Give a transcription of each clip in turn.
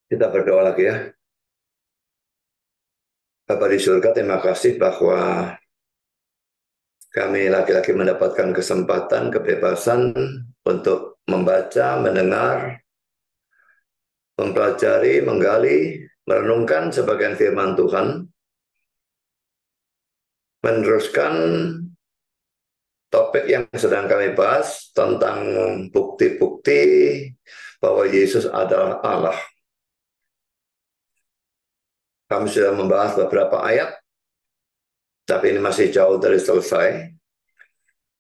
Kita berdoa lagi ya. Bapa di surga, terima kasih bahwa kami lagi-lagi mendapatkan kesempatan, kebebasan untuk membaca, mendengar, mempelajari, menggali, merenungkan sebagian firman Tuhan, meneruskan topik yang sedang kami bahas tentang bukti-bukti bahwa Yesus adalah Allah. Kami sudah membahas beberapa ayat, tapi ini masih jauh dari selesai.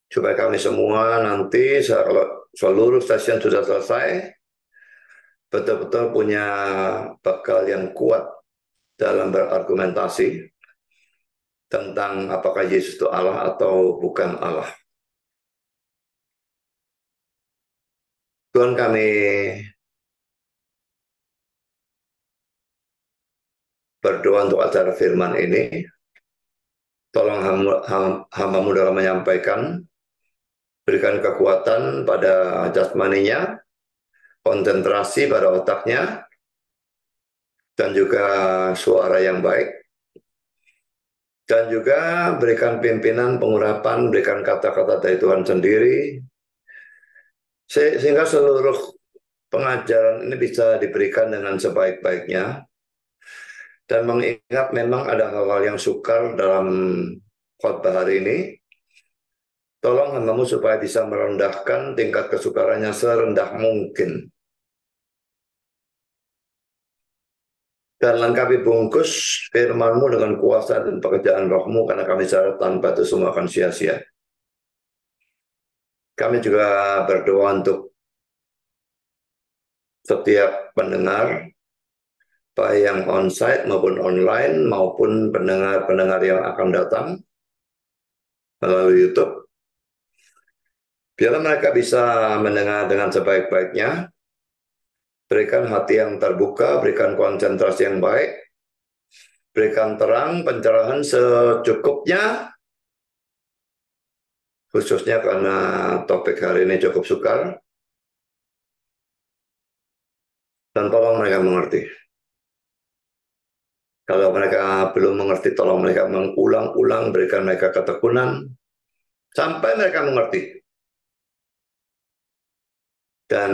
Supaya kami semua nanti, kalau seluruh session sudah selesai, betul-betul punya bekal yang kuat dalam berargumentasi tentang apakah Yesus itu Allah atau bukan Allah. Tuhan, kami berdoa untuk acara firman ini. Tolong hamba-Mu dalam menyampaikan, berikan kekuatan pada jasmaninya, konsentrasi pada otaknya, dan juga suara yang baik. Dan juga berikan pimpinan, pengurapan, berikan kata-kata dari Tuhan sendiri, sehingga seluruh pengajaran ini bisa diberikan dengan sebaik-baiknya. Dan mengingat memang ada hal-hal yang sukar dalam khotbah hari ini, tolong hamba-Mu supaya bisa merendahkan tingkat kesukarannya serendah mungkin. Dan lengkapi bungkus firman-Mu dengan kuasa dan pekerjaan Roh-Mu, karena kami sadar tanpa itu semua akan sia-sia. Kami juga berdoa untuk setiap pendengar, baik yang onsite maupun online, maupun pendengar-pendengar yang akan datang melalui YouTube. Biarlah mereka bisa mendengar dengan sebaik-baiknya, berikan hati yang terbuka, berikan konsentrasi yang baik, berikan terang, pencerahan secukupnya, khususnya karena topik hari ini cukup sukar, dan tolong mereka mengerti. Kalau mereka belum mengerti, tolong mereka mengulang-ulang, berikan mereka ketekunan, sampai mereka mengerti. Dan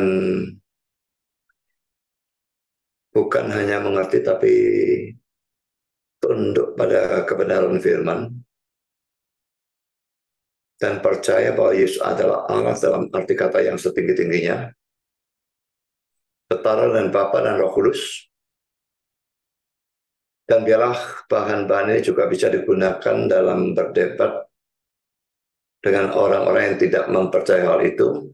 bukan hanya mengerti, tapi tunduk pada kebenaran firman, dan percaya bahwa Yesus adalah Allah dalam arti kata yang setinggi-tingginya, setara dengan Bapa dan Roh Kudus. Dan biarlah bahan-bahan ini juga bisa digunakan dalam berdebat dengan orang-orang yang tidak mempercayai hal itu,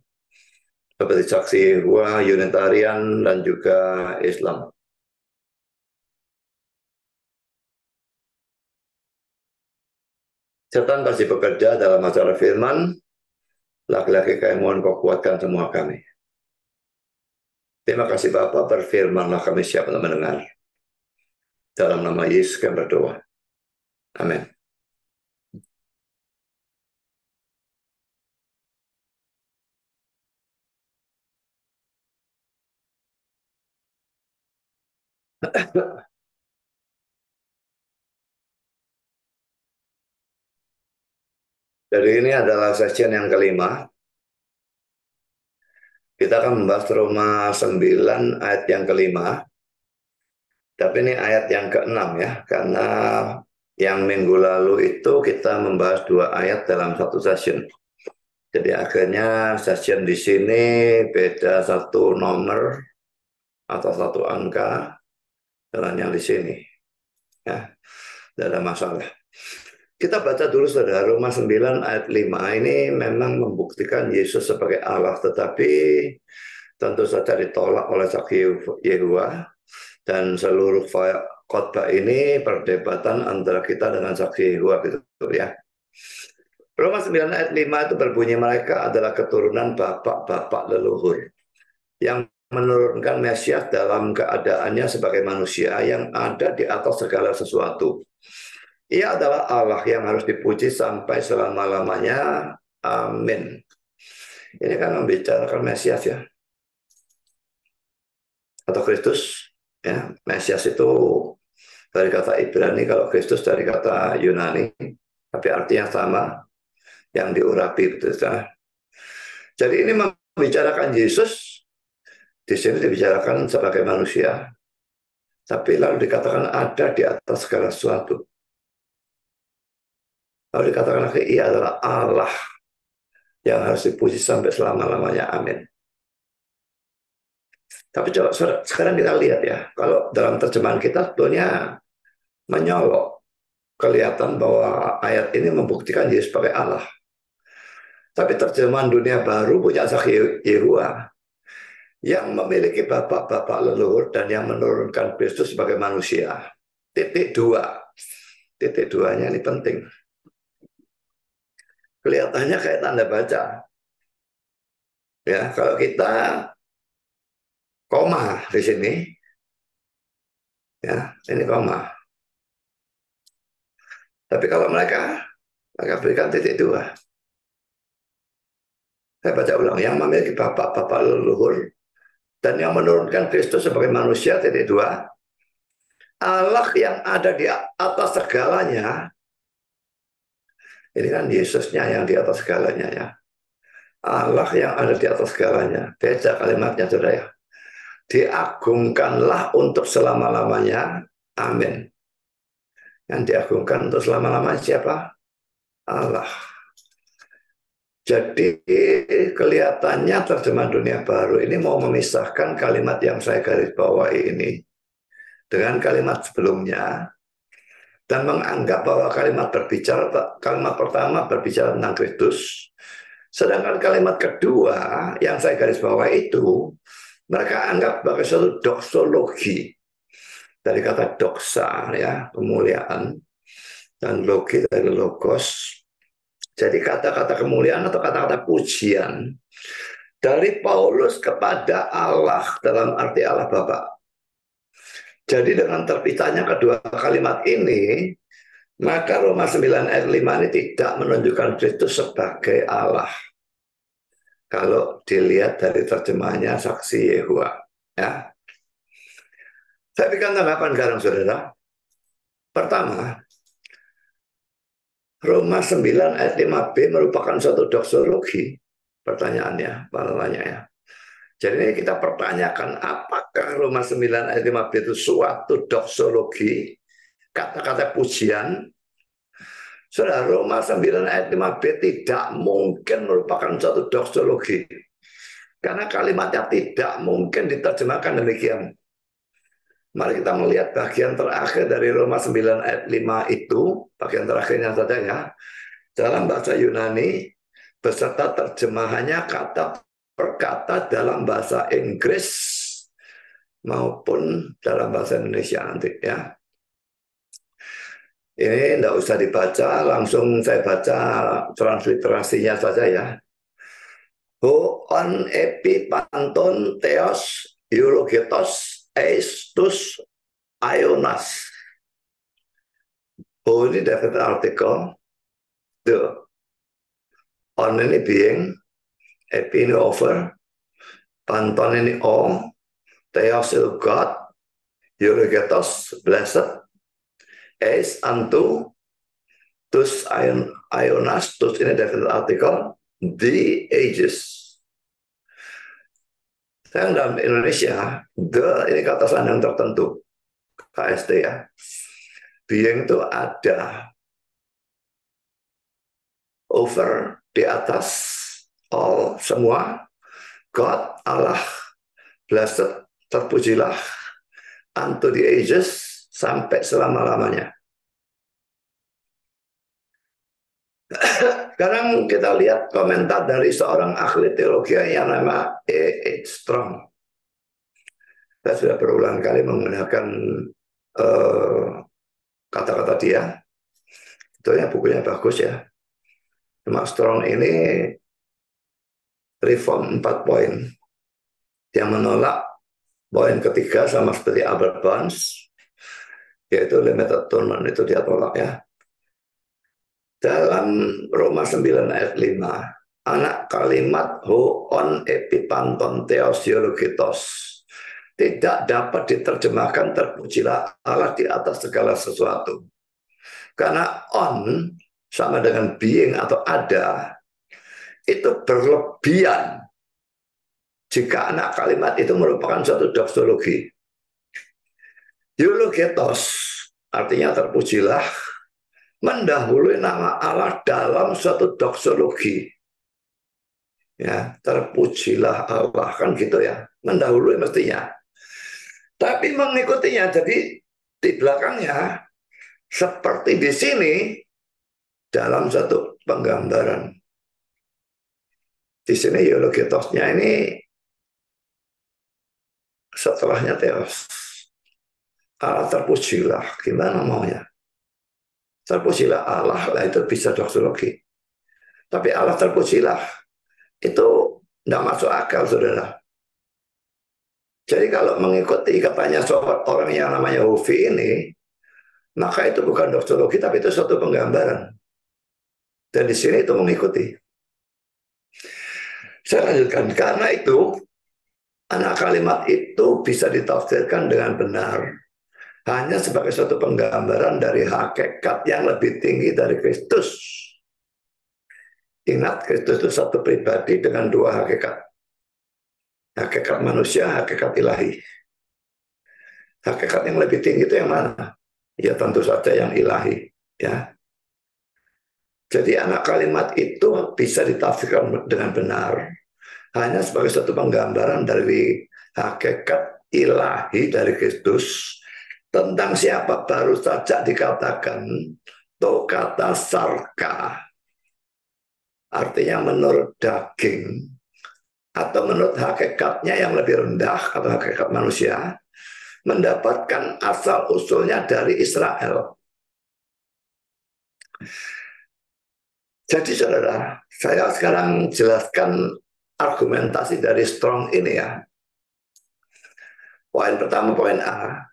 seperti saksi Yehova, Unitarian, dan juga Islam. Setan pasti bekerja dalam acara firman. Laki-laki kami mohon Kau kuatkan semua kami. Terima kasih Bapa, berfirmanlah kami siap untuk mendengar. Dalam nama Yesus kami berdoa. Amin. Jadi ini adalah session yang kelima. Kita akan membahas Roma 9 ayat yang kelima. Tapi ini ayat yang keenam ya, karena yang minggu lalu itu kita membahas 2 ayat dalam satu session. Jadi akhirnya session di sini beda satu nomor atau satu angka dengan yang di sini. Ya, tidak ada masalah. Kita baca dulu saudara, Roma 9 ayat 5 ini memang membuktikan Yesus sebagai Allah, tetapi tentu saja ditolak oleh saksi Yehova, dan seluruh khotbah ini perdebatan antara kita dengan saksi Yehova gitu ya. Roma 9 ayat 5 itu berbunyi, mereka adalah keturunan bapak-bapak leluhur yang menurunkan Mesias dalam keadaannya sebagai manusia yang ada di atas segala sesuatu. Ia adalah Allah yang harus dipuji sampai selama-lamanya. Amin. Ini kan membicarakan Mesias ya, atau Kristus. Ya, Mesias itu dari kata Ibrani, kalau Kristus dari kata Yunani, tapi artinya sama, yang diurapi, betul ya. Jadi ini membicarakan Yesus, di sini dibicarakan sebagai manusia, tapi lalu dikatakan ada di atas segala sesuatu. Lalu dikatakan lagi, ia adalah Allah yang harus dipuji sampai selama-lamanya. Amin. Tapi coba sekarang kita lihat ya, kalau dalam terjemahan kita sebetulnya menyolok, kelihatan bahwa ayat ini membuktikan Yesus sebagai Allah. Tapi terjemahan dunia baru punya saksi Yehua yang memiliki bapak-bapak leluhur dan yang menurunkan Kristus sebagai manusia. Titik dua. Titik duanya ini penting. Kelihatannya kayak tanda baca. Ya, kalau kita koma di sini, ya, ini koma. Tapi kalau mereka berikan titik dua. Saya baca ulang, yang memiliki bapak-bapak leluhur dan yang menurunkan Kristus sebagai manusia, titik dua. Allah yang ada di atas segalanya. Ini kan Yesusnya yang di atas segalanya ya. Allah yang ada di atas segalanya. Beda kalimatnya saudara ya. Diagungkanlah untuk selama-lamanya. Amin. Yang diagungkan untuk selama-lamanya siapa? Allah. Jadi kelihatannya terjemahan dunia baru ini mau memisahkan kalimat yang saya garis bawahi ini dengan kalimat sebelumnya dan menganggap bahwa kalimat pertama berbicara tentang Kristus, sedangkan kalimat kedua yang saya garis bawahi itu mereka anggap sebagai suatu doksologi dari kata doksa ya, kemuliaan, dan logi dari logos. Jadi kata-kata kemuliaan atau kata-kata pujian dari Paulus kepada Allah dalam arti Allah Bapa. Jadi dengan terpisahnya kedua kalimat ini, maka Roma 9 ayat 5 ini tidak menunjukkan Kristus sebagai Allah. Kalau dilihat dari terjemahannya saksi Yehua. Ya. Saya berikan tanggapan sekarang saudara. Pertama, Roma 9 ayat 5b merupakan suatu doksologi. Pertanyaannya, ya. Jadi ini kita pertanyakan, apakah Roma 9 ayat 5b itu suatu doksologi, kata-kata pujian? Saudara, Roma 9 ayat 5b tidak mungkin merupakan suatu doksologi. Karena kalimatnya tidak mungkin diterjemahkan demikian. Mari kita melihat bagian terakhir dari Roma 9 ayat 5 itu, bagian terakhirnya saja ya. Dalam bahasa Yunani, beserta terjemahannya kata per kata dalam bahasa Inggris maupun dalam bahasa Indonesia nanti ya. Ini tidak usah dibaca, langsung saya baca transliterasinya saja ya. Ho on epi panton theos eulogetos eistus Ionas. O ini definite article. The on ini being, epi ini over, panton ini all, theos itu God, eulogetos blessed, eis unto, tus Ionas, tus ini definite article, the ages. Saya dalam Indonesia, the ini kata sandang tertentu, KST ya. Being itu ada, over, di atas, all, semua, God, Allah, blessed, terpujilah, unto the ages, sampai selama-lamanya. Sekarang kita lihat komentar dari seorang ahli teologi yang nama E. Strong. Saya sudah berulang kali menggunakan kata-kata dia. Sebetulnya bukunya bagus ya. Cuma Strong ini reform 4 poin. Yang menolak poin ketiga sama seperti Albert Barnes, yaitu limited atonement, itu dia tolak ya. Dalam Roma 9 ayat 5, anak kalimat ho on epipanton theos eulogetos tidak dapat diterjemahkan terpujilah Allah di atas segala sesuatu. Karena on sama dengan being atau ada, itu berlebihan jika anak kalimat itu merupakan suatu doksologi. Eulogetos artinya terpujilah, mendahului nama Allah dalam suatu doksologi. Ya, terpujilah Allah, kan gitu ya, mendahului mestinya. Tapi mengikutinya, jadi di belakangnya seperti di sini dalam satu penggambaran. Di sini eulogetosnya ini setelahnya teos. Allah terpujilah, gimana maunya? Terpujilah Allah, lah itu bisa doksologi. Tapi Allah terpujilah, itu tidak masuk akal, saudara. Jadi kalau mengikuti katanya orang yang namanya Hufi ini, maka itu bukan doksologi, tapi itu suatu penggambaran. Dan di sini itu mengikuti. Saya lanjutkan, karena itu anak kalimat itu bisa ditafsirkan dengan benar hanya sebagai suatu penggambaran dari hakikat yang lebih tinggi dari Kristus. Ingat, Kristus itu satu pribadi dengan dua hakikat. Hakikat manusia, hakikat ilahi. Hakikat yang lebih tinggi itu yang mana? Ya tentu saja yang ilahi. Ya. Jadi anak kalimat itu bisa ditafsirkan dengan benar hanya sebagai suatu penggambaran dari hakikat ilahi dari Kristus. Tentang siapa baru saja dikatakan to kata sarka, artinya menurut daging atau menurut hakikatnya yang lebih rendah atau hakikat manusia, mendapatkan asal usulnya dari Israel. Jadi saudara, saya sekarang jelaskan argumentasi dari Strong ini ya. Poin pertama, poin A.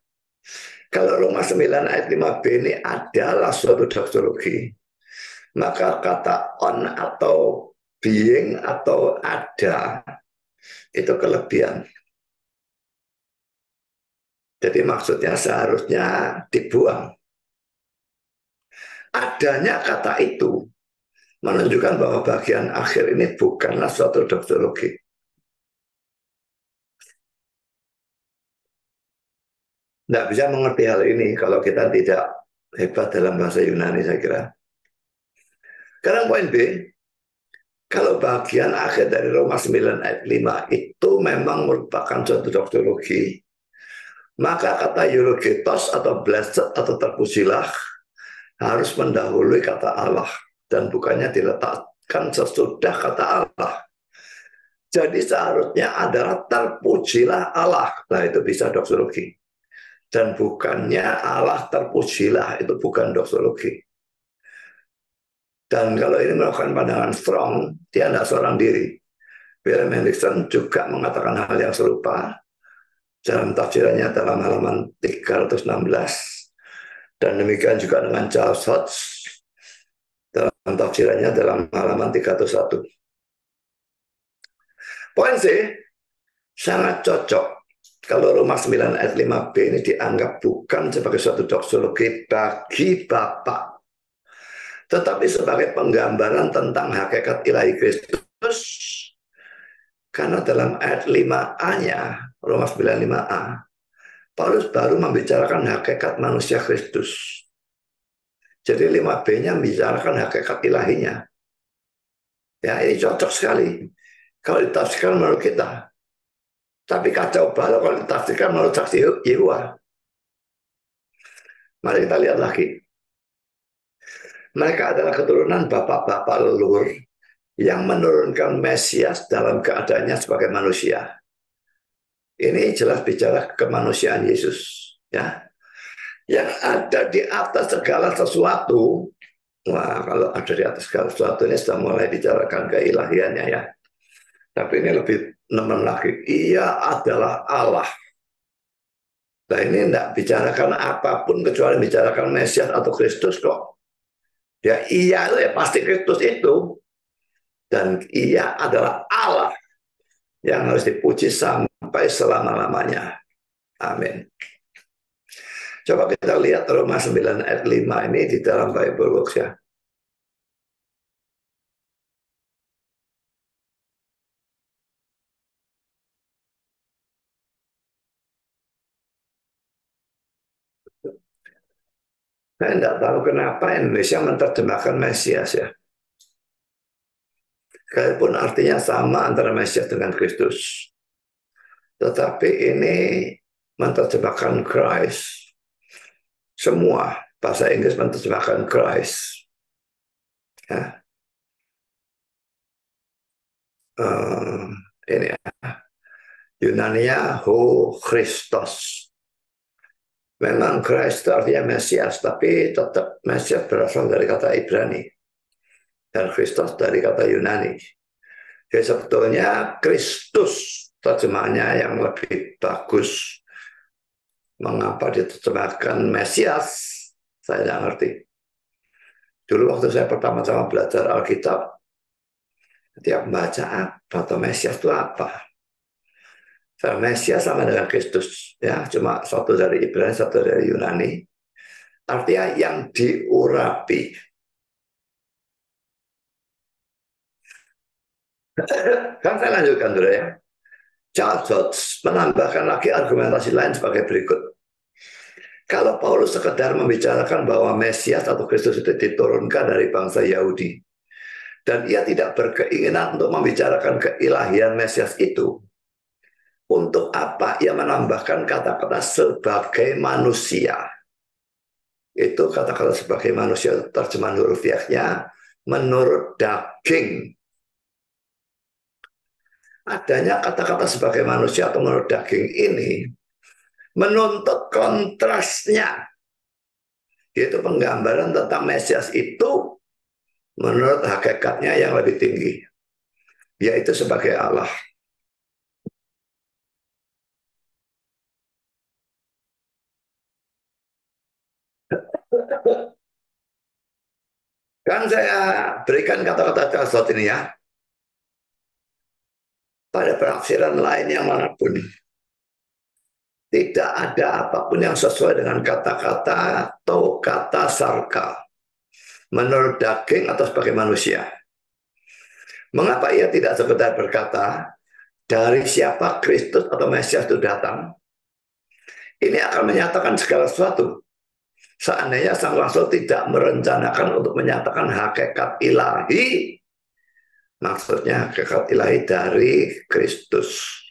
Kalau Roma 9 ayat 5b ini adalah suatu doksologi, maka kata on atau being atau ada itu kelebihan. Jadi maksudnya seharusnya dibuang. Adanya kata itu menunjukkan bahwa bagian akhir ini bukanlah suatu doksologi. Tidak bisa mengerti hal ini kalau kita tidak hebat dalam bahasa Yunani, saya kira. Sekarang poin B, kalau bagian akhir dari Roma 9 ayat 5 itu memang merupakan suatu doksologi, maka kata eulogetos atau blessed atau terpujilah harus mendahului kata Allah dan bukannya diletakkan sesudah kata Allah. Jadi seharusnya adalah terpujilah Allah. Nah itu bisa doksologi. Dan bukannya Allah terpujilah, itu bukan doksologi. Dan kalau ini melakukan pandangan Strong, dia tidak seorang diri. William Hendrickson juga mengatakan hal yang serupa dalam tafsirannya dalam halaman 316. Dan demikian juga dengan Charles Hodge dalam tafsirannya dalam halaman 301. Poin C, sangat cocok kalau Roma 9 ayat 5b ini dianggap bukan sebagai suatu doksologi bagi Bapa, tetapi sebagai penggambaran tentang hakikat ilahi Kristus. Karena dalam ayat 5a-nya, Roma 9 5a, Paulus baru membicarakan hakikat manusia Kristus. Jadi 5b-nya membicarakan hakikat ilahinya. Ya, ini cocok sekali kalau ditafsirkan menurut kita. Tapi kacau balau kalau ditafsirkan menurut saksi Yehuwa. Mari kita lihat lagi. Mereka adalah keturunan bapak-bapak leluhur yang menurunkan Mesias dalam keadaannya sebagai manusia. Ini jelas bicara kemanusiaan Yesus, ya. Yang ada di atas segala sesuatu. Wah, kalau ada di atas segala sesuatu ini sudah mulai bicarakan keilahiannya ya. Tapi ini lebih nemen lagi. Ia adalah Allah. Nah ini tidak bicarakan apapun kecuali bicarakan Mesias atau Kristus kok. Ya ia itu ya pasti Kristus itu. Dan ia adalah Allah yang harus dipuji sampai selama-lamanya. Amin. Coba kita lihat Roma 9 ayat 5 ini di dalam Bible Works ya. Saya tidak tahu kenapa Indonesia menerjemahkan Mesias ya. Sekalipun artinya sama antara Mesias dengan Kristus. Tetapi ini menerjemahkan Christ. Semua bahasa Inggris menerjemahkan Christ. Ya. Ini ya. Yunania Ho Christos. Memang Christ itu artinya Mesias, tapi tetap Mesias berasal dari kata Ibrani. Dan Christos dari kata Yunani. Jadi sebetulnya Kristus terjemahannya yang lebih bagus. Mengapa diterjemahkan Mesias? Saya tidak ngerti. Dulu waktu saya pertama-tama belajar Alkitab, tiap baca apa atau Mesias itu apa? Mesias sama dengan Kristus, ya, cuma satu dari Ibrani, satu dari Yunani. Artinya yang diurapi. Kan saya lanjutkan dulu ya. Charles Dodds menambahkan lagi argumentasi lain sebagai berikut. Kalau Paulus sekedar membicarakan bahwa Mesias atau Kristus itu diturunkan dari bangsa Yahudi, dan ia tidak berkeinginan untuk membicarakan keilahian Mesias itu, untuk apa ia menambahkan kata-kata sebagai manusia? Itu kata-kata sebagai manusia terjemahan hurufiahnya menurut daging. Adanya kata-kata sebagai manusia atau menurut daging ini menuntut kontrasnya, yaitu penggambaran tentang Mesias itu menurut hakikatnya yang lebih tinggi, yaitu sebagai Allah. Kan saya berikan kata-kata Charles ini ya, pada penafsiran lain yang manapun. Tidak ada apapun yang sesuai dengan kata-kata atau kata sarka. Menurut daging atau sebagai manusia. Mengapa ia tidak sekedar berkata, dari siapa Kristus atau Mesias itu datang? Ini akan menyatakan segala sesuatu. Seandainya Sang Rasul tidak merencanakan untuk menyatakan hakikat ilahi, maksudnya hakikat ilahi dari Kristus.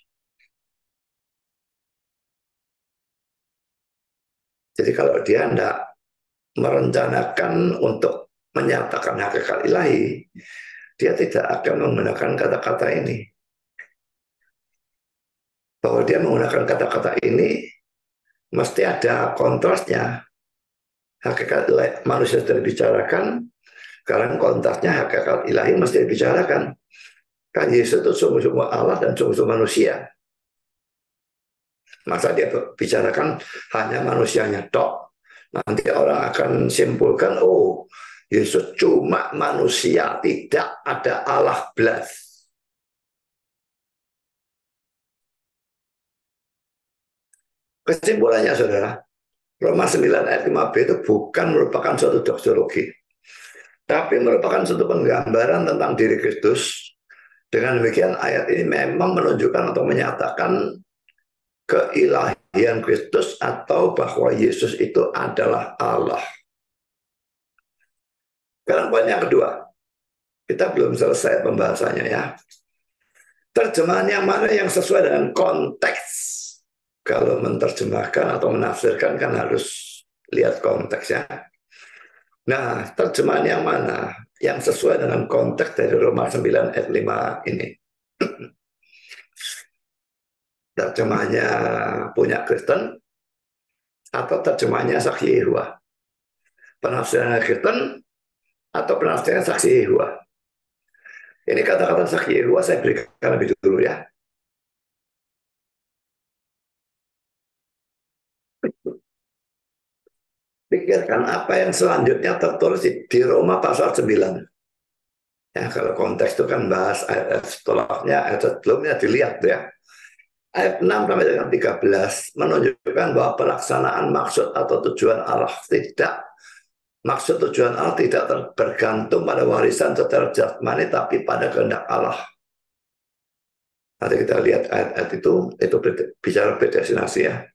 Jadi kalau dia tidak merencanakan untuk menyatakan hakikat ilahi, dia tidak akan menggunakan kata-kata ini. Bahwa dia menggunakan kata-kata ini, mesti ada kontrasnya. Hakikat manusia sudah dibicarakan, sekarang kontrasnya hakikat ilahi mesti dibicarakan. Kan Yesus itu sungguh-sungguh Allah dan sungguh-sungguh manusia. Masa dia bicarakan hanya manusianya tok. Nanti orang akan simpulkan, oh Yesus cuma manusia, tidak ada Allah belas. Kesimpulannya saudara, Roma 9 ayat 5b itu bukan merupakan suatu doksologi, tapi merupakan suatu penggambaran tentang diri Kristus. Dengan demikian ayat ini memang menunjukkan atau menyatakan keilahian Kristus atau bahwa Yesus itu adalah Allah. Sekarang poin yang kedua, kita belum selesai pembahasannya ya. Terjemahan yang mana yang sesuai dengan konteks? Kalau menerjemahkan atau menafsirkan kan harus lihat konteks ya. Nah, terjemahan yang mana yang sesuai dengan konteks dari Roma 9 ayat 5 ini? Terjemahannya punya Kristen atau terjemahannya saksi Yehova? Penafsirannya Kristen atau penafsirannya saksi Yehova? Ini kata-kata saksi Yehova saya berikan lebih dulu ya. Pikirkan apa yang selanjutnya tertulis di Roma pasal 9. Ya, kalau konteks itu kan bahas ayat setelahnya, ayat sebelumnya dilihat ya. ayat 6 sampai dengan 13 menunjukkan bahwa pelaksanaan maksud atau tujuan Allah tidak bergantung pada warisan secara jasmani, tapi pada kehendak Allah. Nanti kita lihat ayat-ayat itu bicara predestinasi ya.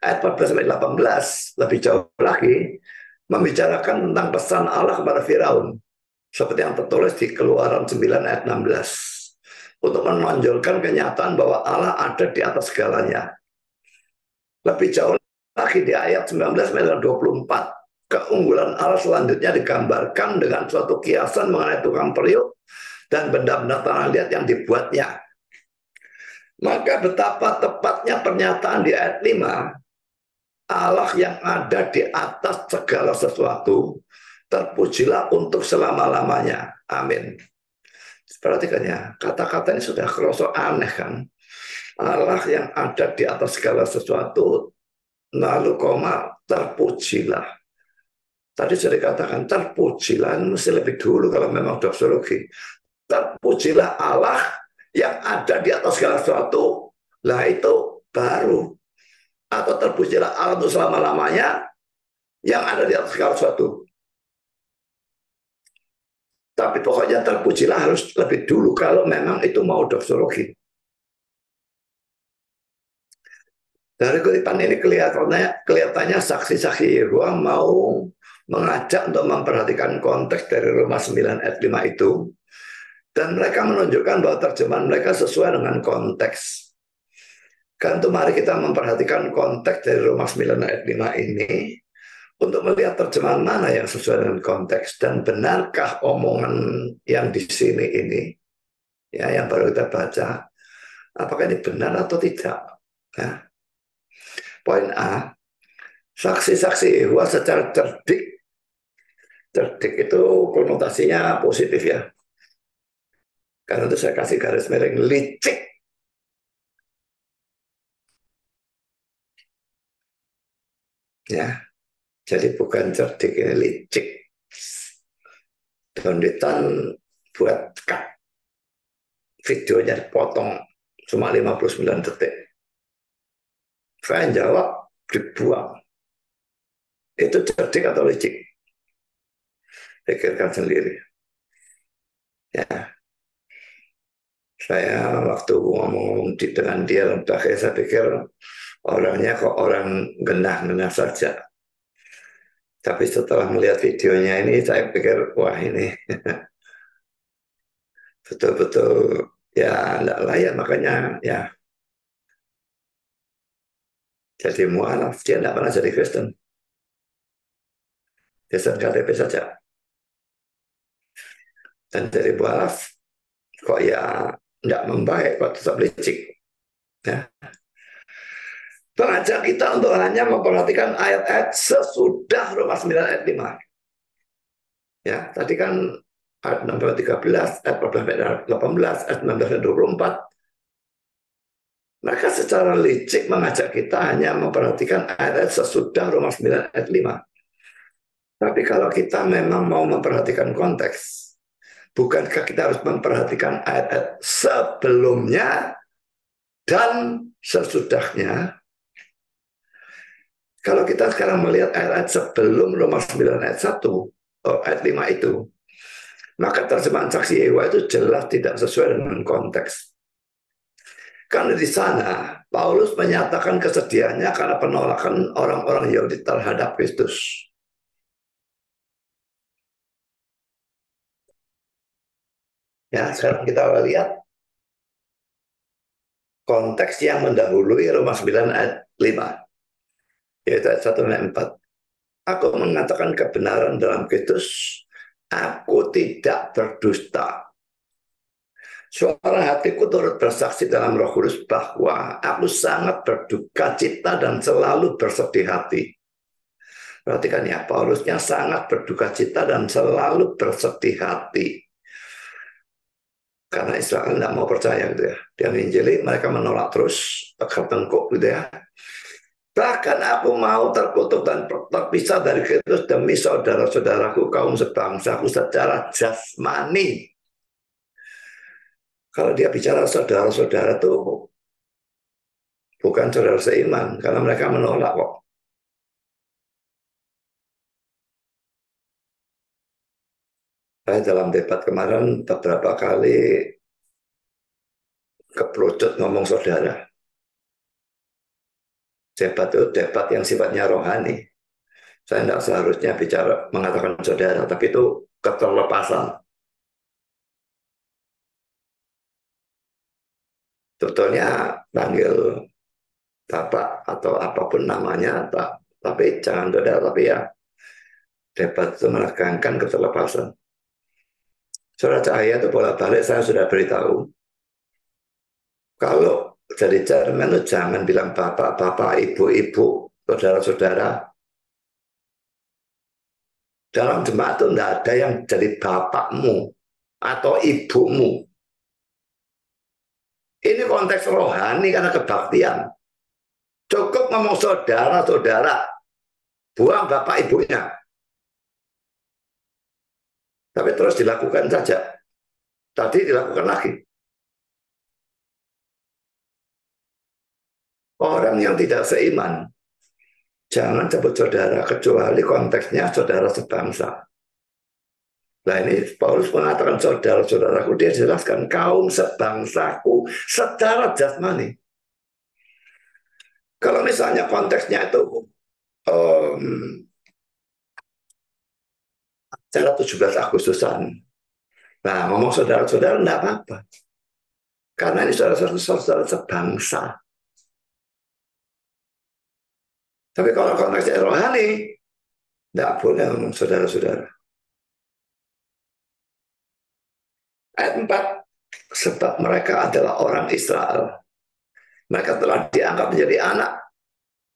Ayat 14 sampai 18 lebih jauh lagi membicarakan tentang pesan Allah kepada Firaun, seperti yang tertulis di Keluaran 9 ayat 16, untuk menonjolkan kenyataan bahwa Allah ada di atas segalanya. Lebih jauh lagi di ayat 19 sampai 24, keunggulan Allah selanjutnya digambarkan dengan suatu kiasan mengenai tukang periuk dan benda-benda tanah liat yang dibuatnya. Maka betapa tepatnya pernyataan di ayat 5, Allah yang ada di atas segala sesuatu, terpujilah untuk selama-lamanya. Amin. Perhatikan ya, kata-kata ini sudah kerasa aneh kan. Allah yang ada di atas segala sesuatu, lalu koma, terpujilah. Tadi sudah dikatakan terpujilah, mesti lebih dulu kalau memang doksologi. Terpujilah Allah yang ada di atas segala sesuatu, lah itu baru. Atau terpujilah Allah untuk selama-lamanya yang ada di atas segala sesuatu. Tapi pokoknya terpujilah harus lebih dulu kalau memang itu mau doksologi. Dari kutipan ini kelihatannya saksi-saksi Yehova mau mengajak untuk memperhatikan konteks dari Roma 9 ayat 5 itu. Dan mereka menunjukkan bahwa terjemahan mereka sesuai dengan konteks. Kan itu mari kita memperhatikan konteks dari Roma 9 ayat 5 ini untuk melihat terjemahan mana yang sesuai dengan konteks dan benarkah omongan yang di sini ini ya yang baru kita baca, apakah ini benar atau tidak ya. Poin A, saksi-saksi Yehova secara cerdik itu konotasinya positif ya, karena itu saya kasih garis miring licik ya. Jadi bukan cerdik, ini licik. Donditan buat cut. Videonya dipotong cuma 59 detik. Saya jawab dibuang. Itu cerdik atau licik? Pikirkan sendiri. Ya. Saya waktu ngomong dengan dia, saya pikir orangnya kok orang genah-genah saja. Tapi setelah melihat videonya ini, saya pikir, wah ini betul-betul ya tidak layak, makanya ya jadi mualaf. Dia tidak pernah jadi Kristen. Kristen KTP saja. Dan jadi mualaf, kok ya tidak membaik, kok tetap licik. Ya. Mengajak kita untuk hanya memperhatikan ayat-ayat sesudah Roma 9 ayat 5. Ya, tadi kan ayat 6 sampai 13, ayat 14 sampai 18, ayat 19 sampai 24. Mereka secara licik mengajak kita hanya memperhatikan ayat-ayat sesudah Roma 9 ayat 5. Tapi kalau kita memang mau memperhatikan konteks, bukankah kita harus memperhatikan ayat-ayat sebelumnya dan sesudahnya? Kalau kita sekarang melihat ayat-ayat sebelum Roma 9 ayat 1, ayat 5 itu, maka terjemahan saksi Yehova itu jelas tidak sesuai dengan konteks. Karena di sana, Paulus menyatakan kesedihannya karena penolakan orang-orang Yahudi terhadap Kristus. Ya, sekarang kita lihat konteks yang mendahului Roma 9 ayat 5. Yaitu ayat 1 dan 4. Aku mengatakan kebenaran dalam Kristus, aku tidak berdusta. Suara hatiku turut bersaksi dalam Roh Kudus bahwa aku sangat berduka cita dan selalu bersedih hati. Perhatikan ya, Paulusnya sangat berduka cita dan selalu bersedih hati. Karena Israel tidak mau percaya gitu ya. Dia menginjili, mereka menolak terus, tertengkuk gitu ya. Bahkan aku mau terkutuk dan terpisah dari Kristus demi saudara-saudaraku kaum sebangsaku secara jasmani. Kalau dia bicara saudara-saudara tuh bukan saudara seiman, karena mereka menolak kok. Saya dalam debat kemarin beberapa kali keperucut ngomong saudara. Debat itu debat yang sifatnya rohani. Saya tidak seharusnya bicara mengatakan saudara, tapi itu keterlepasan. Sebetulnya panggil bapak atau apapun namanya, tapi jangan saudara, tapi ya debat itu menekankan keterlepasan. Saudara Cahaya itu bolak-balik saya sudah beritahu, kalau jadi chairman itu jangan bilang bapak-bapak, ibu-ibu, saudara-saudara. Dalam jemaat itu tidak ada yang jadi bapakmu atau ibumu. Ini konteks rohani karena kebaktian. Cukup ngomong saudara-saudara, buang bapak ibunya. Tapi terus dilakukan saja. Tadi dilakukan lagi. Orang yang tidak seiman, jangan sebut saudara, kecuali konteksnya saudara sebangsa. Nah ini Paulus mengatakan saudara-saudaraku, dia jelaskan kaum sebangsaku secara jasmani. Kalau misalnya konteksnya itu acara 17 Agustusan, nah ngomong saudara-saudara enggak apa-apa. Karena ini saudara-saudara sebangsa. Tapi kalau konteksnya rohani, enggak boleh ngomong saudara-saudara. Ayat 4, sebab mereka adalah orang Israel. Mereka telah dianggap menjadi anak,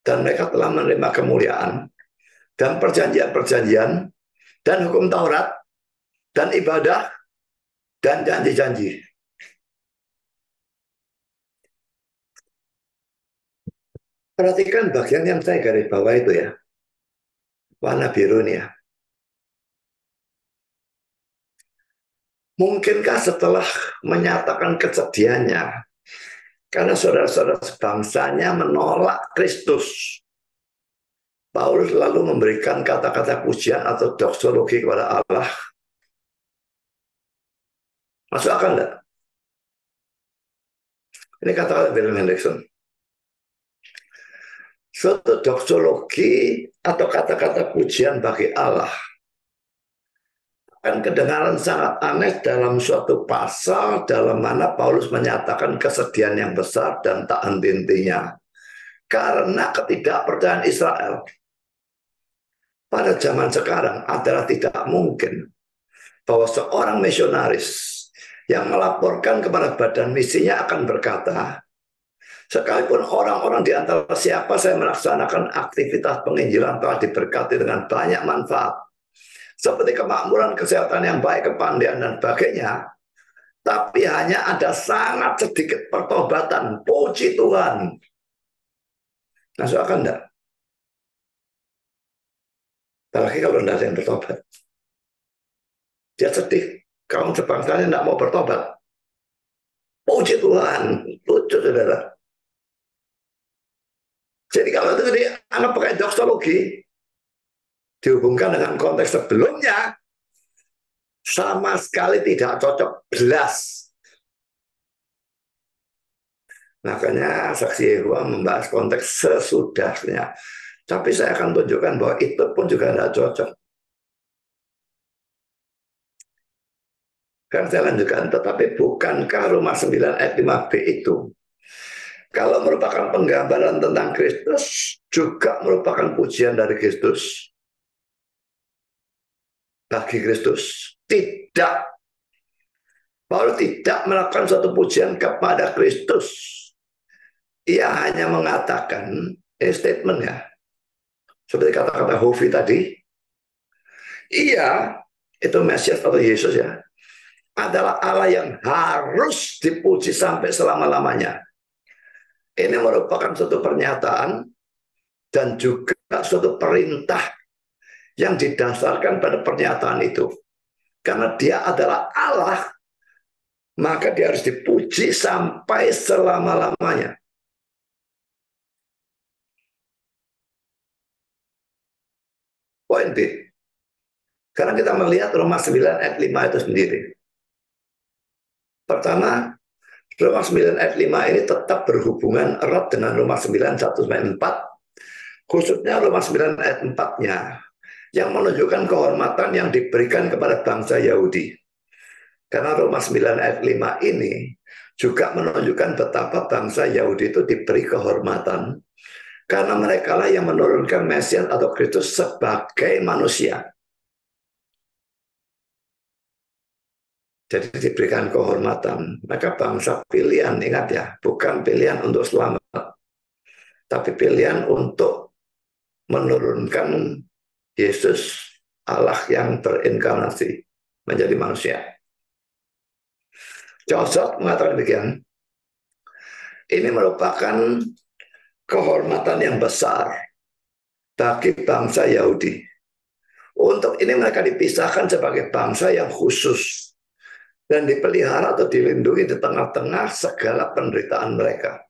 dan mereka telah menerima kemuliaan, dan perjanjian-perjanjian, dan hukum Taurat, dan ibadah, dan janji-janji. Perhatikan bagian yang saya garis bawah itu ya. Warna biru ini ya. Mungkinkah setelah menyatakan kesedihannya, karena saudara-saudara sebangsanya menolak Kristus, Paulus lalu memberikan kata-kata pujian atau doksologi kepada Allah? Masuk akal enggak? Ini kata William Hendrickson. Suatu doksologi atau kata-kata pujian bagi Allah akan kedengaran sangat aneh dalam suatu pasal dalam mana Paulus menyatakan kesedihan yang besar dan tak henti-hentinya karena ketidakpercayaan Israel pada zaman sekarang adalah tidak mungkin bahwa seorang misionaris yang melaporkan kepada badan misinya akan berkata, sekalipun orang-orang di antara siapa saya melaksanakan aktivitas penginjilan telah diberkati dengan banyak manfaat, seperti kemakmuran, kesehatan yang baik, kepandaian, dan sebagainya, tapi hanya ada sangat sedikit pertobatan. Puji Tuhan. Masuk akal enggak? Apalagi kalau tidak ada yang bertobat. Dia sedih. Kaum sebangsanya tidak mau bertobat. Puji Tuhan. Lucu, saudara. Jadi kalau itu dianggap pakai doksologi, dihubungkan dengan konteks sebelumnya, sama sekali tidak cocok, belas. Makanya saksi Yehova membahas konteks sesudahnya. Tapi saya akan tunjukkan bahwa itu pun juga tidak cocok. Kan saya lanjutkan, tetapi bukankah Roma 9 ayat 5b itu, kalau merupakan penggambaran tentang Kristus, juga merupakan pujian dari Kristus? Bagi Kristus? Tidak. Paulus tidak melakukan suatu pujian kepada Kristus. Ia hanya mengatakan, ini statement ya, seperti kata-kata Hovi tadi, ia, itu Mesias atau Yesus ya, adalah Allah yang harus dipuji sampai selama-lamanya. Ini merupakan suatu pernyataan dan juga suatu perintah yang didasarkan pada pernyataan itu. Karena dia adalah Allah, maka dia harus dipuji sampai selama-lamanya. Poin B. Sekarang kita melihat Roma 9 ayat 5 itu sendiri. Pertama, Roma 9 ayat 5 ini tetap berhubungan erat dengan Roma 9 1-4, khususnya Roma 9 ayat 4-nya, yang menunjukkan kehormatan yang diberikan kepada bangsa Yahudi. Karena Roma 9 ayat 5 ini juga menunjukkan betapa bangsa Yahudi itu diberi kehormatan, karena mereka lah yang menurunkan Mesias atau Kristus sebagai manusia. Jadi diberikan kehormatan. Maka bangsa pilihan, ingat ya, bukan pilihan untuk selamat, tapi pilihan untuk menurunkan Yesus, Allah yang berinkarnasi menjadi manusia. Joseph mengatakan demikian. Ini merupakan kehormatan yang besar bagi bangsa Yahudi. Untuk ini mereka dipisahkan sebagai bangsa yang khusus dan dipelihara atau dilindungi di tengah-tengah segala penderitaan mereka.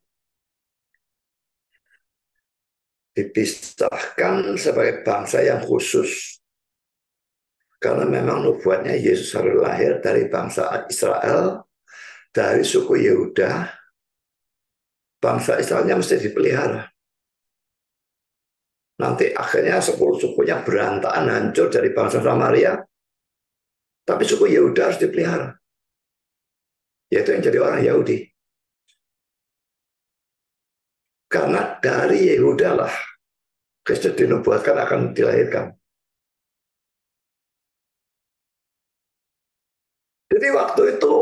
Dipisahkan sebagai bangsa yang khusus. Karena memang nubuatnya Yesus harus lahir dari bangsa Israel, dari suku Yehuda. Bangsa Israelnya mesti dipelihara. Nanti akhirnya 10 sukunya berantakan, hancur dari bangsa Samaria. Tapi suku Yehuda harus dipelihara. Yaitu yang jadi orang Yahudi. Karena dari Yehuda lah Kristus dinubuatkan akan dilahirkan. Jadi waktu itu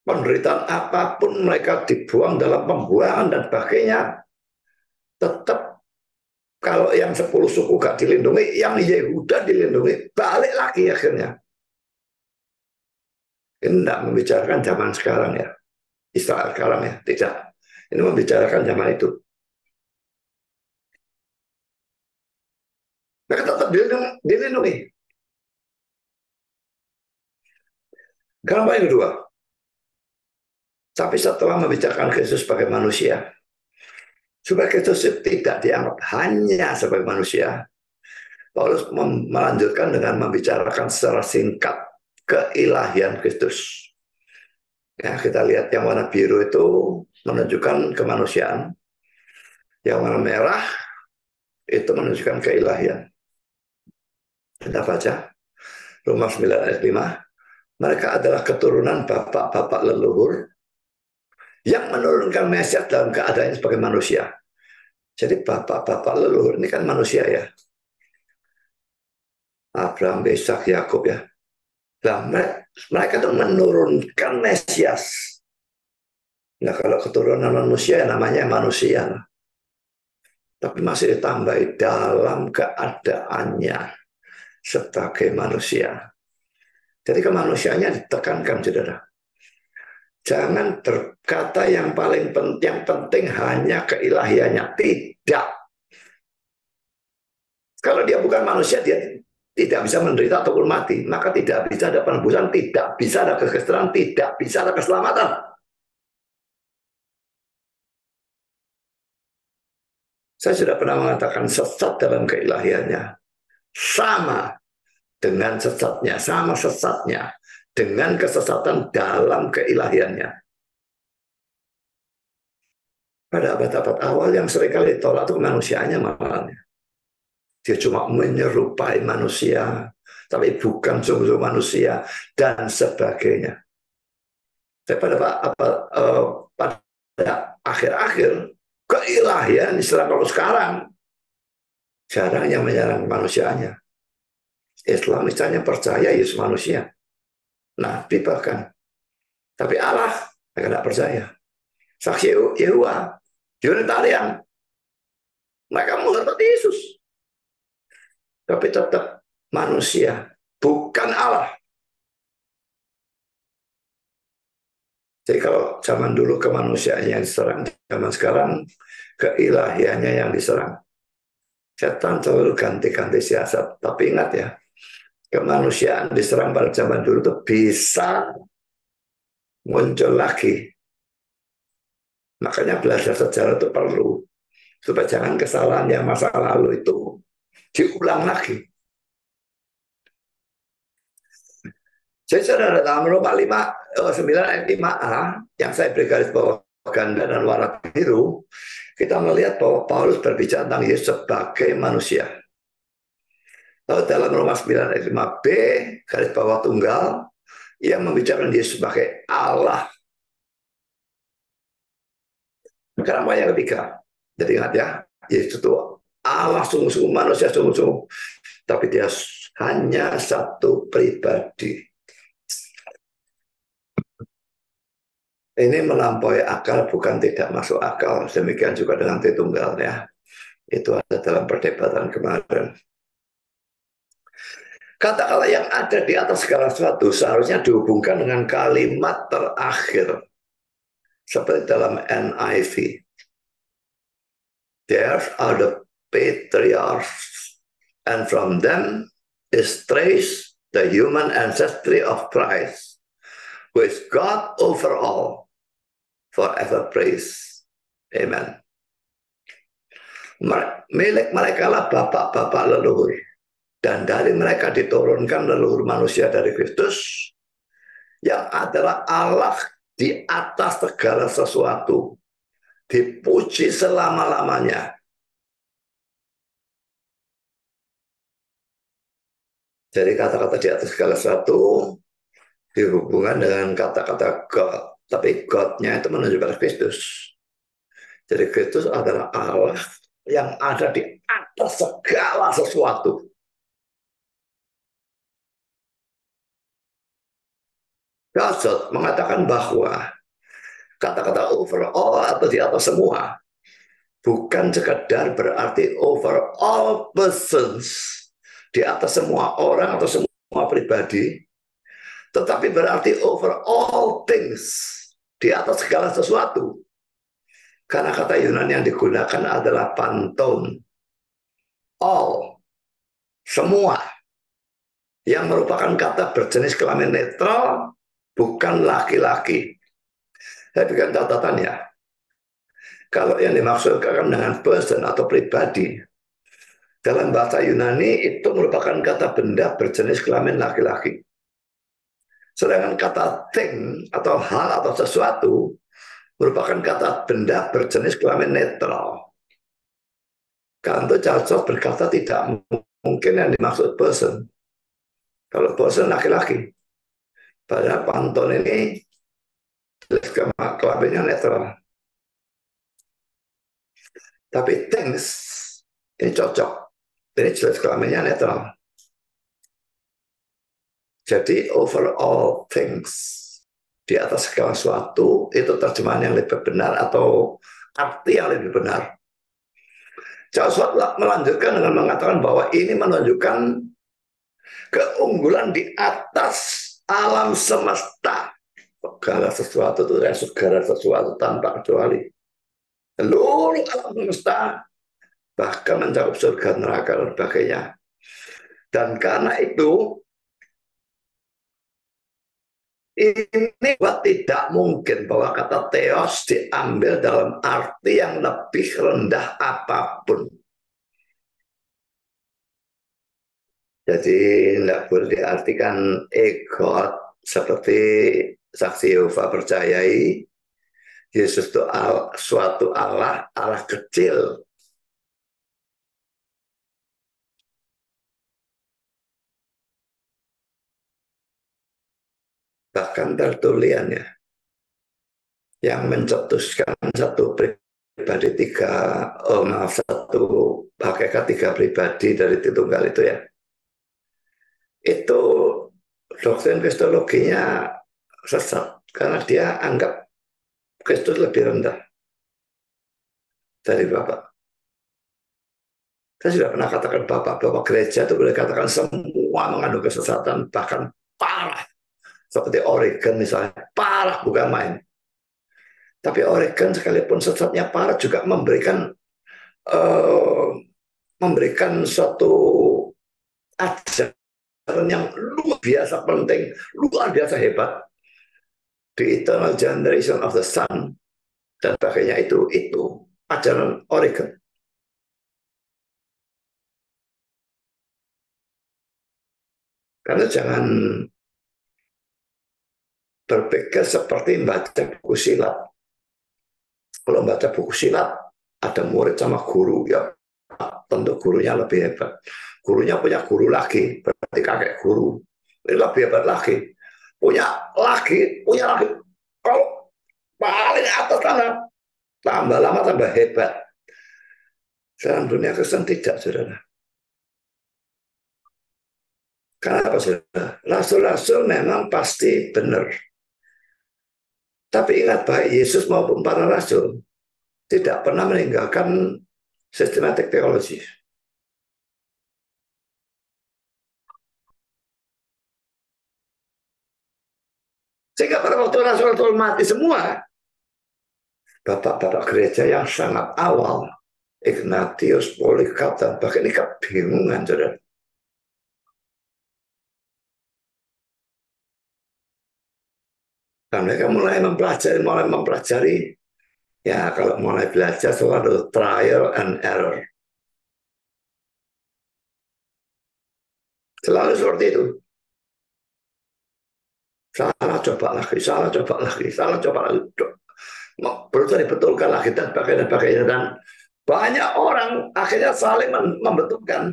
penderitaan apapun mereka dibuang dalam pembuangan dan sebagainya, tetap kalau yang 10 suku gak dilindungi, yang Yehuda dilindungi, balik lagi akhirnya. Ini tidak membicarakan zaman sekarang ya, Israel sekarang ya, tidak. Ini membicarakan zaman itu. Mereka tetap dilindungi. Gambar yang kedua, tapi setelah membicarakan Kristus sebagai manusia, supaya Kristus tidak dianggap hanya sebagai manusia, Paulus melanjutkan dengan membicarakan secara singkat keilahian Kristus. Ya, kita lihat yang warna biru itu menunjukkan kemanusiaan, yang warna merah itu menunjukkan keilahian. Kita baca Roma 9 ayat 5. Mereka adalah keturunan bapak-bapak leluhur yang menurunkan Mesias dalam keadaan sebagai manusia. Jadi bapak-bapak leluhur ini kan manusia ya. Abraham, Ishak, Yakub ya. Nah, mereka itu menurunkan Mesias. Nah, kalau keturunan manusia namanya manusia. Tapi masih ditambahi dalam keadaannya sebagai manusia. Jadi kemanusiaannya ditekankan, saudara. Jangan berkata yang paling penting hanya keilahiannya. Tidak. Kalau dia bukan manusia, dia tidak bisa menderita ataupun mati. Maka tidak bisa ada penebusan, tidak bisa ada kesejahteraan, tidak bisa ada keselamatan. Saya sudah pernah mengatakan sesat dalam keilahiannya. Sama dengan sesatnya, sama sesatnya dengan kesesatan dalam keilahiannya. Pada abad-abad awal yang seringkali ditolak itu kemanusiaannya malahnya. Dia cuma menyerupai manusia, tapi bukan sungguh manusia dan sebagainya. Tapi pada akhir-akhir keilahian Islam kalau sekarang jarang yang menyerang manusianya. Islam misalnya percaya Yesus manusia, Nabi bahkan, tapi Allah mereka tidak percaya. Saksi Yehova, Unitarian, mereka menghormati Yesus, tapi tetap manusia, bukan Allah. Jadi kalau zaman dulu kemanusiaannya yang diserang, zaman sekarang keilahiannya yang diserang. Setan selalu ganti-ganti siasat, tapi ingat ya, kemanusiaan diserang pada zaman dulu itu bisa muncul lagi. Makanya belajar sejarah itu perlu, supaya jangan kesalahan yang masa lalu itu diulang lagi. Jadi saudara, dalam Roma 9 ayat 5a yang saya beri garis bawah ganda dan warna biru, kita melihat bahwa Paulus berbicara tentang Yesus sebagai manusia. Lalu dalam Roma 9 ayat 5b, garis bawah tunggal, ia membicarakan Yesus sebagai Allah. Sekarang yang ketiga. Jadi ingat ya, Yesus itu Allah sungguh-sungguh, manusia sungguh-sungguh. Tapi dia hanya satu pribadi. Ini melampaui akal, bukan tidak masuk akal. Demikian juga dengan Tritunggal ya. Itu ada dalam perdebatan kemarin. Kata-kata yang ada di atas segala sesuatu seharusnya dihubungkan dengan kalimat terakhir. Seperti dalam NIV. There are the patriarchs, and from them is traced the human ancestry of Christ, who is God over all, forever praise. Amen. Milik mereka lah bapak-bapak leluhur, dan dari mereka diturunkan leluhur manusia dari Kristus, yang adalah Allah di atas segala sesuatu, dipuji selama-lamanya. Jadi kata-kata di atas segala sesuatu dihubungkan dengan kata-kata God. Tapi God-nya itu menunjukkan Kristus. Jadi Kristus adalah Allah yang ada di atas segala sesuatu. Gazot mengatakan bahwa kata-kata overall atau di atas semua bukan sekedar berarti over all persons, di atas semua orang atau semua pribadi, tetapi berarti over all things, di atas segala sesuatu. Karena kata Yunani yang digunakan adalah panton, all, semua, yang merupakan kata berjenis kelamin netral, bukan laki-laki. Saya berikan catatannya. Kalau yang dimaksudkan dengan person atau pribadi, dalam bahasa Yunani itu merupakan kata benda berjenis kelamin laki-laki. Sedangkan kata thing atau hal atau sesuatu merupakan kata benda berjenis kelamin netral. Kanto Charles berkata tidak mungkin yang dimaksud person. Kalau person laki-laki. Padahal panton ini kelaminnya netral. Tapi things ini cocok. Ini jelas kelaminnya netral. Jadi overall things, di atas segala sesuatu, itu terjemahan yang lebih benar atau arti yang lebih benar. Charles Watt melanjutkan dengan mengatakan bahwa ini menunjukkan keunggulan di atas alam semesta. Segala sesuatu itu segala sesuatu tanpa kecuali. Seluruh alam semesta, bahkan mencakup surga, neraka, dan sebagainya. Dan karena itu, ini tidak mungkin bahwa kata theos diambil dalam arti yang lebih rendah apapun. Jadi tidak boleh diartikan egot seperti saksi Yehova percayai Yesus itu suatu Allah, Allah kecil. Bahkan Tertullian ya, yang mencetuskan satu pribadi satu hakikat tiga pribadi dari Tritunggal itu ya. Itu doktrin kristologinya sesat karena dia anggap Kristus lebih rendah dari Bapak. Saya sudah pernah katakan Bapak gereja itu boleh katakan semua mengandung kesesatan, bahkan parah. Seperti Origen misalnya, parah bukan main. Tapi Origen sekalipun sesatnya parah juga memberikan suatu ajaran yang luar biasa penting, luar biasa hebat. The Eternal Generation of the Sun dan sebagainya itu ajaran Origen. Karena jangan berpikir seperti membaca buku silat. Kalau membaca buku silat, ada murid sama guru, ya tentu gurunya lebih hebat. Gurunya punya guru lagi, berarti kakek guru. Ini lebih hebat lagi. Punya lagi. Kalau paling atas sana, tambah lama tambah hebat. Dalam dunia Kristen tidak, saudara. Karena apa, saudara? Rasul-rasul memang pasti benar. Tapi ingat, baik Yesus maupun para rasul tidak pernah meninggalkan sistematik teologi. Sehingga pada waktu rasul-rasul mati semua, bapak-bapak gereja yang sangat awal, Ignatius, Polycarp, dan bahkan ini kebingungan, saudara. Dan mereka mulai mempelajari, ya kalau mulai belajar selalu trial and error. Selalu seperti itu. Salah coba lagi. Berusaha dibetulkan lagi dan sebagainya. Dan banyak orang akhirnya saling membetulkan.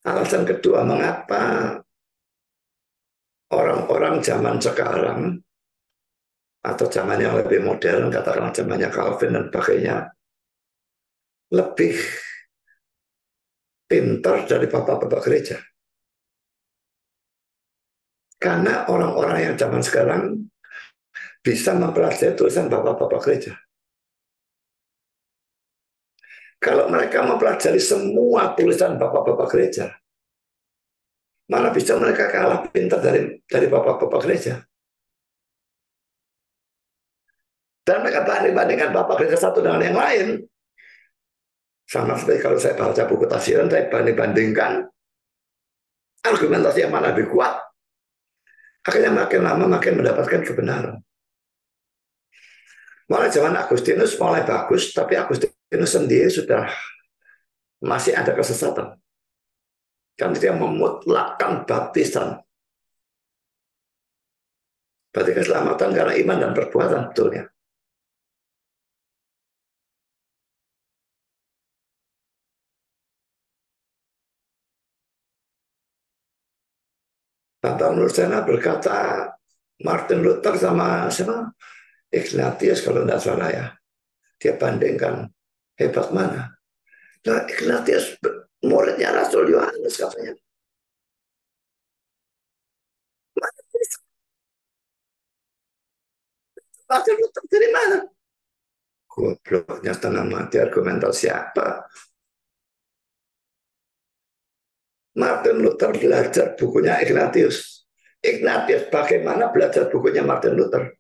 Alasan kedua, mengapa orang-orang zaman sekarang atau zaman yang lebih modern, katakanlah zamannya Calvin dan sebagainya, lebih pintar dari bapak-bapak gereja. Karena orang-orang yang zaman sekarang bisa mempelajari tulisan bapak-bapak gereja. Kalau mereka mempelajari semua tulisan bapak-bapak gereja, mana bisa mereka kalah pintar dari bapak-bapak gereja. Dan mereka bandingkan bapak gereja satu dengan yang lain. Sama seperti kalau saya baca buku tafsiran, saya banding-bandingkan argumentasi yang mana lebih kuat. Akhirnya makin lama makin mendapatkan kebenaran. Mulai zaman Agustinus mulai bagus, tapi Agustinus sendiri sudah masih ada kesesatan. Karena dia memutlakkan baptisan. Berarti keselamatan karena iman dan perbuatan, betulnya. Bambang Nursena berkata, Martin Luther sama siapa? Ignatius kalau tidak salah ya. Dia bandingkan, hebat mana? Nah, Ignatius muridnya Rasul Yohanes katanya. Martin Luther dari mana? Gobloknya setengah mati argumentasi apa? Martin Luther belajar bukunya Ignatius. Ignatius bagaimana belajar bukunya Martin Luther?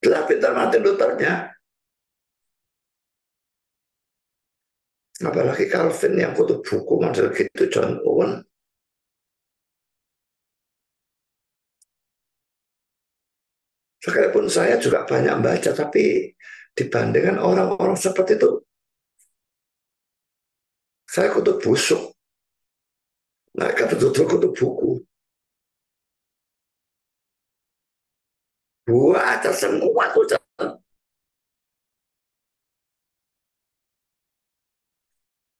Jelas pintar Martin Luthernya. Apalagi Calvin yang kutu buku model gitu, John Owen. Sekalipun saya juga banyak baca, tapi dibandingkan orang-orang seperti itu, saya kutu busuk. Mereka betul-betul kutu buku. Baca semua tuh.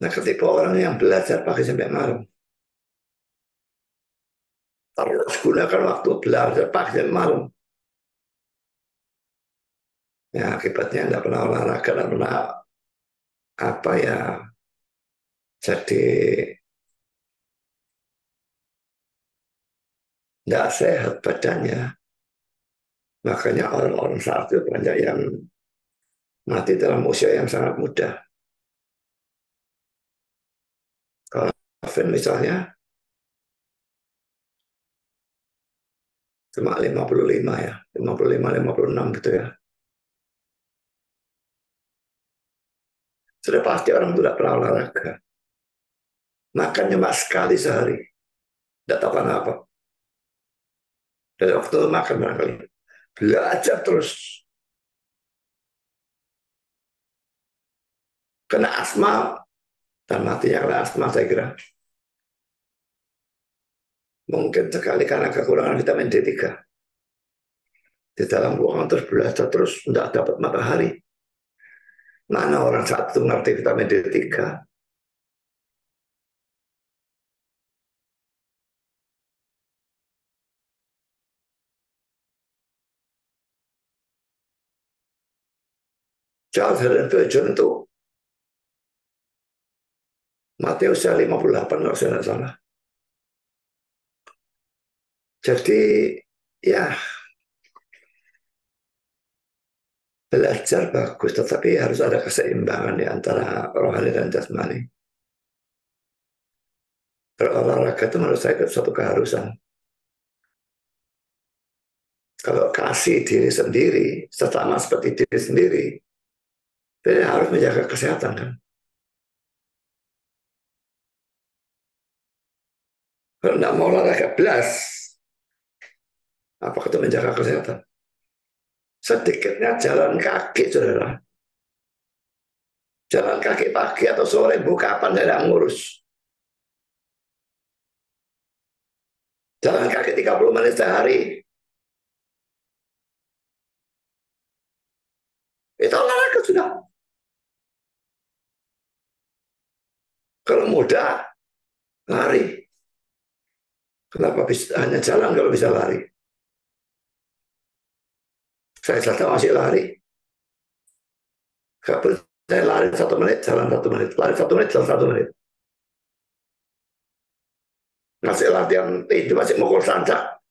Nah, ketika orang yang belajar pagi sampai malam, terus gunakan waktu belajar pagi sampai malam. Ya, akibatnya tidak pernah olahraga, tidak pernah apa ya, jadi tidak sehat badannya. Makanya orang-orang saat itu banyak yang mati dalam usia yang sangat muda. Calvin misalnya, cuma 55 ya, 55, 56 gitu ya. Sudah pasti orang itu tidak pernah olahraga. Makan cuma sekali sehari. Tidak tahu apa. Dari waktu makan barangkali. Belajar terus. kena asma dan matinya kena asma, saya kira. Mungkin sekali karena kekurangan vitamin D3. Di dalam ruangan terus belajar, terus tidak dapat matahari. Mana orang satu ngerti vitamin D3? Charles Helen Spurgeon itu mati usia 58 kalau saya tidak salah. Jadi ya belajar bagus, tetapi harus ada keseimbangan di antara rohani dan jasmani. Berolahraga itu menurut saya itu suatu keharusan. Kalau kasih diri sendiri, sesama seperti diri sendiri, jadi harus menjaga kesehatan kan. Kalau tidak mau olahraga belas, apakah itu menjaga kesehatan? Sedikitnya jalan kaki, saudara. Jalan kaki pagi atau sore, kapan saya tidak ngurus. Jalan kaki 30 menit sehari. Itu olahraga sudah. Kalau muda, lari. Kenapa bisa hanya jalan kalau bisa lari? Saya saja masih lari. Kalau saya lari 1 menit, jalan 1 menit. Lari 1 menit, jalan 1 menit. Masih latihan itu masih mukul sancak.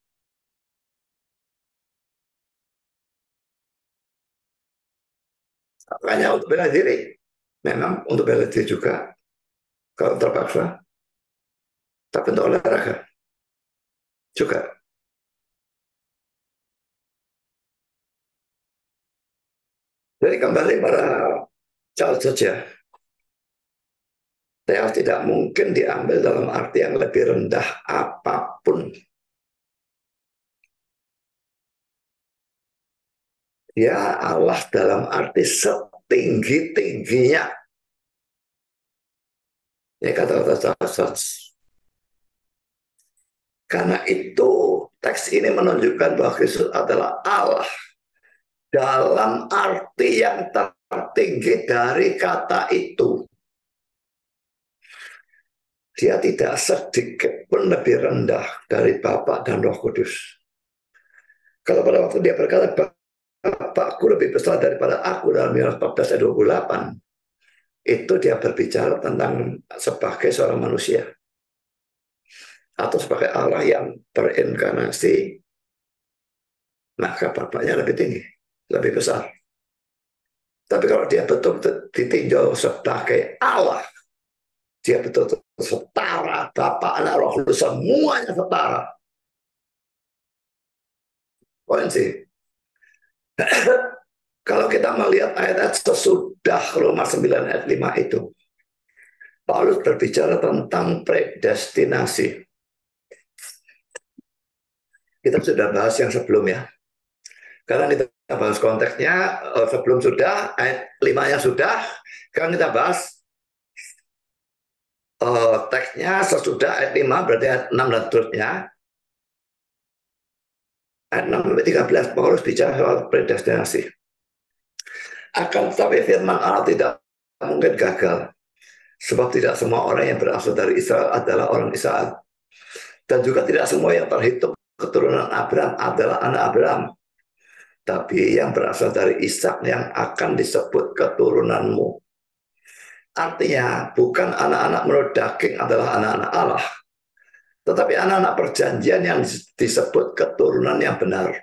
Hanya untuk bela diri. Memang untuk bela diri juga. Kalau terpaksa. Tapi untuk olahraga juga. Jadi kembali pada Charles saja. Teos tidak mungkin diambil dalam arti yang lebih rendah apapun. Ya Allah dalam arti setinggi-tingginya. Ini kata-kata Charles. Karena itu teks ini menunjukkan bahwa Kristus adalah Allah dalam arti yang tertinggi dari kata itu. Dia tidak sedikit pun lebih rendah dari Bapa dan Roh Kudus. Kalau pada waktu dia berkata, Bapakku lebih besar daripada aku dalam Yohanes 14 ayat 28, itu dia berbicara tentang sebagai seorang manusia. Atau sebagai Allah yang berinkarnasi, maka Bapaknya lebih tinggi, lebih besar. Tapi kalau dia betul-betul ditinjau sebagai Allah, dia betul-betul setara, Bapa, Anak, Roh Kudus, semuanya setara. Poin sih. Kalau kita melihat ayat sesudah Roma 9 ayat 5 itu, Paulus berbicara tentang predestinasi. Kita sudah bahas yang sebelumnya. Karena kita bahas konteksnya, sebelum sudah, ayat 5-nya sudah, sekarang kita bahas teksnya sesudah ayat 5, berarti ayat 6 dan seterusnya. Ayat 6 sampai 13, Paulus bicara soal predestinasi. Akan tetapi firman Allah tidak mungkin gagal. Sebab tidak semua orang yang berasal dari Israel adalah orang Israel. Dan juga tidak semua yang terhitung keturunan Abraham adalah anak Abraham. Tapi yang berasal dari Ishak yang akan disebut keturunanmu. Artinya bukan anak-anak menurut daging adalah anak-anak Allah. Tetapi anak-anak perjanjian yang disebut keturunan yang benar.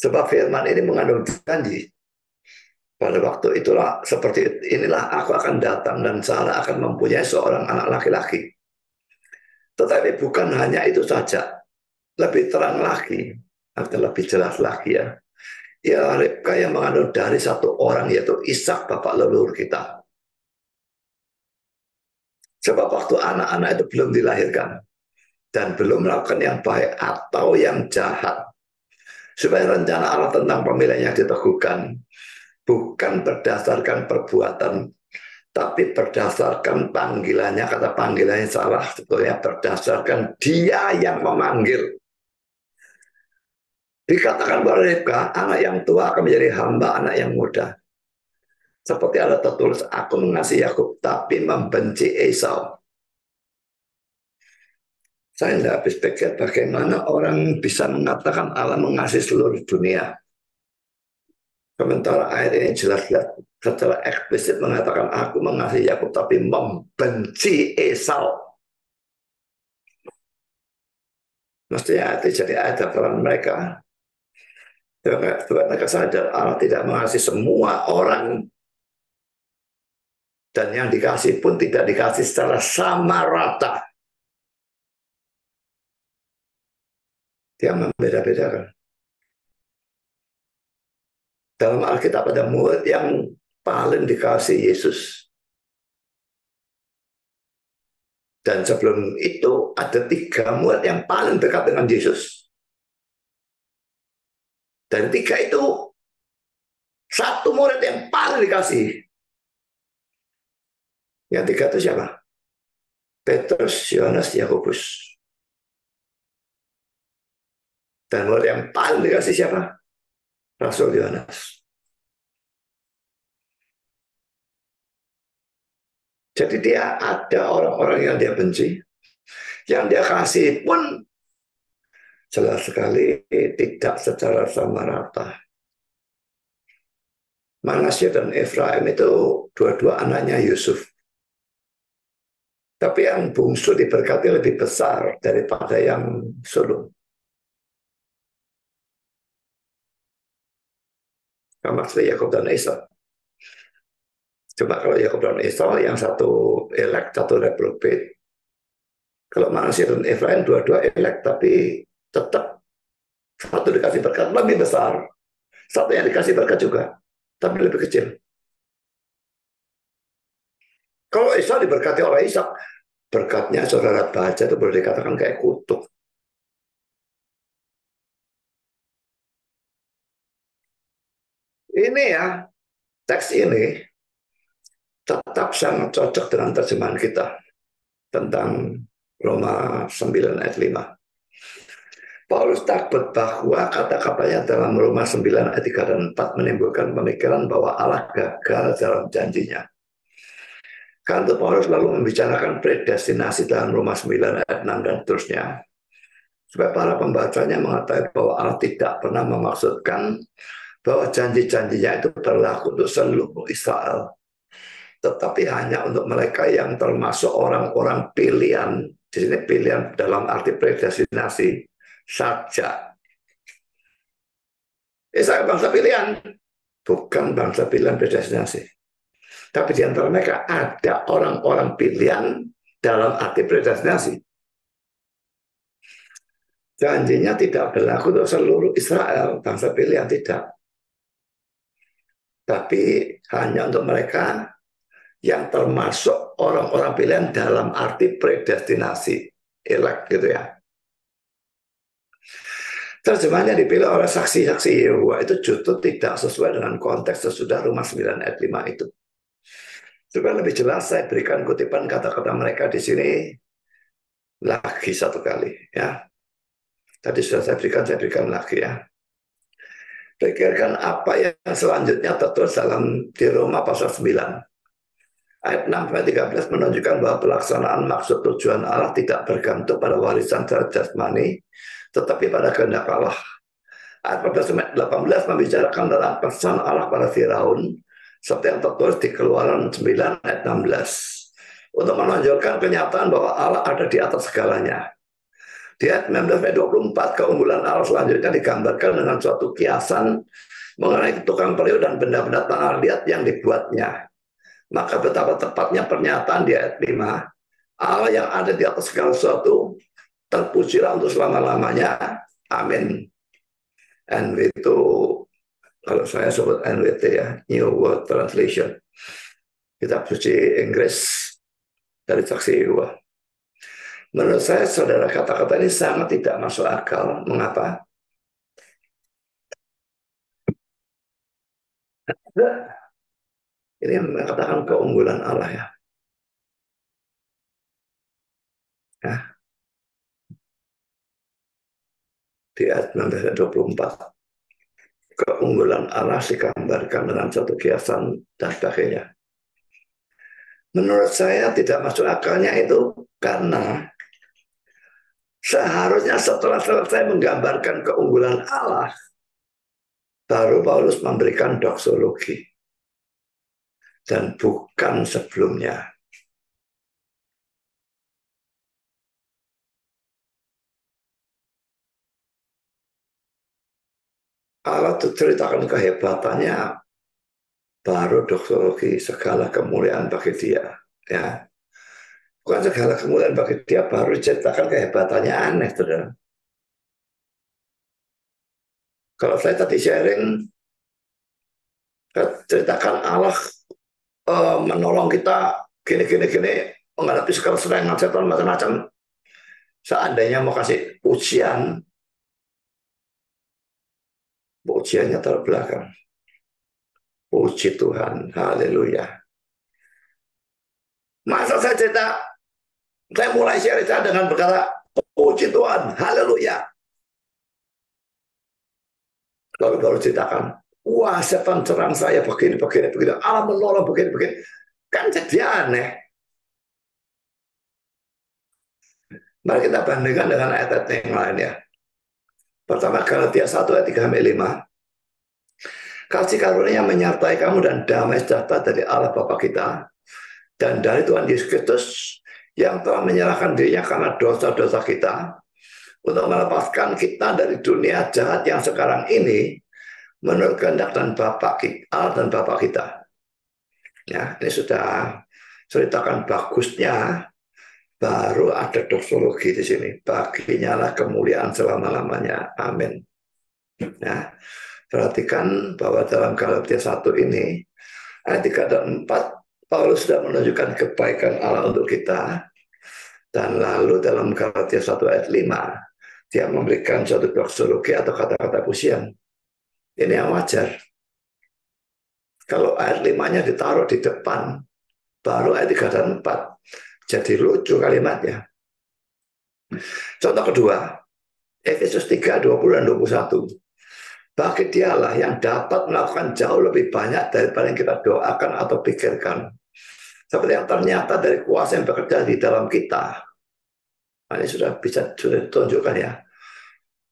Sebab firman ini mengandung janji. Pada waktu itulah seperti inilah aku akan datang dan Sarah akan mempunyai seorang anak laki-laki. Tetapi bukan hanya itu saja. Lebih terang lagi, atau lebih jelas lagi ya. Ya Ribka yang mengandung dari satu orang yaitu Ishak bapak leluhur kita. Sebab waktu anak-anak itu belum dilahirkan dan belum melakukan yang baik atau yang jahat. Supaya rencana Allah tentang pemilihannya diteguhkan. Bukan berdasarkan perbuatan, Tapi berdasarkan panggilannya, kata panggilannya salah sebetulnya, berdasarkan dia yang memanggil. Dikatakan bahwa Ribka, anak yang tua akan menjadi hamba anak yang muda. Seperti ada tertulis, aku mengasihi Yakub tapi membenci Esau. Saya tidak habis pikir bagaimana orang bisa mengatakan Allah mengasihi seluruh dunia. Sementara ayat ini jelas-jelas secara eksplisit mengatakan aku mengasihi Yakub tapi membenci Esau. Mestinya itu jadi ayat hafalan mereka. Supaya mereka sadar Allah tidak mengasihi semua orang, dan yang dikasih pun tidak dikasih secara sama rata. Dia membeda-bedakan. Dalam Alkitab ada murid yang paling dikasih Yesus. Dan sebelum itu ada 3 murid yang paling dekat dengan Yesus. Dan 3 itu, 1 murid yang paling dikasih. Yang 3 itu siapa? Petrus, Yohanes, Yakobus. Dan murid yang paling dikasih siapa? Rasul Yohanes. Jadi dia ada orang-orang yang dia benci, yang dia kasih pun jelas sekali tidak secara sama rata. Manasya dan Efraim itu dua-dua anaknya Yusuf. Tapi yang bungsu diberkati lebih besar daripada yang sulung. Maksudnya Yakub dan Esau. Cuma kalau Yakub dan Esau yang satu elek, satu reprobate. Kalau Manasya dan Efraim dua-dua elek, tapi tetap satu dikasih berkat lebih besar, satu yang dikasih berkat juga, tapi lebih kecil. Kalau Esau diberkati oleh Ishak, berkatnya saudara baca itu boleh dikatakan kayak kutub. Ini ya, teks ini tetap sangat cocok dengan terjemahan kita tentang Roma 9 ayat 5. Paulus takut bahwa kata-katanya dalam Roma 9 ayat 3 dan 4 menimbulkan pemikiran bahwa Allah gagal dalam janjinya. Karena Paulus lalu membicarakan predestinasi dalam Roma 9 ayat 6 dan seterusnya. Supaya para pembacanya mengatakan bahwa Allah tidak pernah memaksudkan bahwa janji-janjinya itu berlaku untuk seluruh Israel, tetapi hanya untuk mereka yang termasuk orang-orang pilihan. Di sini pilihan dalam arti predestinasi saja. Israel bangsa pilihan, bukan bangsa pilihan predestinasi. Tapi di antara mereka ada orang-orang pilihan dalam arti predestinasi. Janjinya tidak berlaku untuk seluruh Israel, bangsa pilihan tidak. Tapi hanya untuk mereka yang termasuk orang-orang pilihan dalam arti predestinasi, elek gitu ya. Terjemahannya dipilih oleh saksi-saksi Yehova itu justru tidak sesuai dengan konteks sesudah Roma 9 ayat 5 itu. Supaya lebih jelas saya berikan kutipan kata-kata mereka di sini lagi satu kali ya. Tadi sudah saya berikan lagi ya. Pikirkan apa yang selanjutnya tertulis dalam di Roma pasal 9. Ayat 6-13 menunjukkan bahwa pelaksanaan maksud tujuan Allah tidak bergantung pada warisan secara jasmani, tetapi pada kehendak Allah. Ayat 14-18 membicarakan tentang pesan Allah pada Firaun, seperti yang tertulis di Keluaran 9 ayat 16, untuk menunjukkan kenyataan bahwa Allah ada di atas segalanya. Di ayat 19-24 keunggulan Allah selanjutnya digambarkan dengan suatu kiasan mengenai tukang periuk dan benda-benda tanah liat yang dibuatnya. Maka betapa tepatnya pernyataan di ayat 5, Allah yang ada di atas segala sesuatu, terpujilah untuk selama-lamanya. Amin. NW itu, kalau saya sebut NWT ya, New World Translation. Kitab suci Inggris dari Saksi Yehova. Menurut saya, saudara, kata-kata ini sangat tidak masuk akal. Mengapa? Ini yang mengatakan keunggulan Allah ya. Nah, di ayat 19-24. Keunggulan Allah digambarkan dengan satu kiasan dan sebagainya. Menurut saya tidak masuk akalnya itu karena seharusnya setelah selesai menggambarkan keunggulan Allah, baru Paulus memberikan doksologi. Dan bukan sebelumnya. Allah ceritakan kehebatannya, baru doksologi, segala kemuliaan bagi dia. Ya, bukan segala kemuliaan bagi dia, baru ceritakan kehebatannya. Aneh, saudara. Kalau saya tadi sharing, ceritakan Allah menolong kita gini, menghadapi segala serangan setan macam-macam. Seandainya mau kasih pujiannya terbelakang. Puji Tuhan, haleluya. Masa saya mulai cerita dengan berkata, puji Tuhan, haleluya. Lalu baru ceritakan, wah setan serang saya begini, Allah menolong begini. Kan jadi aneh. Mari kita bandingkan dengan ayat-ayat yang lain ya. Pertama, Galatia 1 ayat 3-5. Kasih karunia menyertai kamu dan damai sejahtera dari Allah Bapa kita dan dari Tuhan Yesus Kristus yang telah menyerahkan dirinya karena dosa-dosa kita untuk melepaskan kita dari dunia jahat yang sekarang ini menurut kehendak dan Bapak Allah dan Bapak kita. Ya, ini sudah ceritakan bagusnya. Baru ada doksologi di sini. Baginya lah kemuliaan selama-lamanya. Amin. Nah, perhatikan bahwa dalam Galatia 1 ini, ayat 3 dan 4, Paulus sudah menunjukkan kebaikan Allah untuk kita. Dan lalu dalam Galatia 1 ayat 5, dia memberikan suatu doksologi atau kata-kata pujian. Ini yang wajar. Kalau ayat 5-nya ditaruh di depan, baru ayat 3 dan 4. Jadi lucu kalimatnya. Contoh kedua, Efesus 3, 20 dan 21. Bagi dialah yang dapat melakukan jauh lebih banyak daripada yang kita doakan atau pikirkan. Seperti yang ternyata dari kuasa yang bekerja di dalam kita. Ini sudah ditunjukkan ya.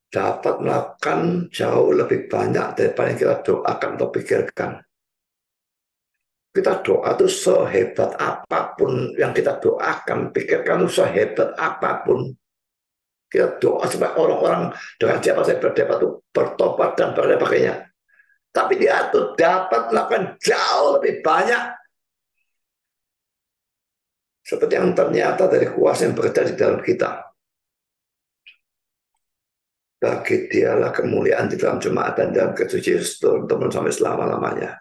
Dapat melakukan jauh lebih banyak daripada yang kita doakan atau pikirkan. Kita doa itu sehebat apapun yang kita doakan, pikirkan itu sehebat apapun. Kita doa supaya orang-orang dengan siapa saya berdebat itu bertobat dan sebagainya. Tapi dia itu dapat melakukan jauh lebih banyak. Seperti yang ternyata dari kuasa yang bekerja di dalam kita. Bagi dialah kemuliaan di dalam jemaat dan dalam Kristus teman sampai selama-lamanya.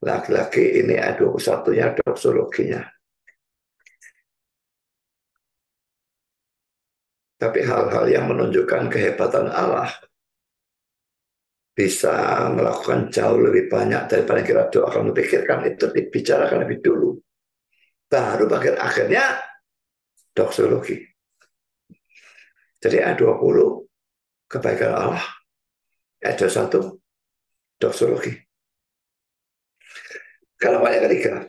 Laki-laki ini ayat 21-nya doksologinya. Tapi hal-hal yang menunjukkan kehebatan Allah bisa melakukan jauh lebih banyak daripada yang kita doakan dan pikirkan, itu dibicarakan lebih dulu. Baru bagian akhirnya doksologi. Jadi ayat 20 kebaikan Allah, ayat 21 doksologi. Kalau ayat ketiga,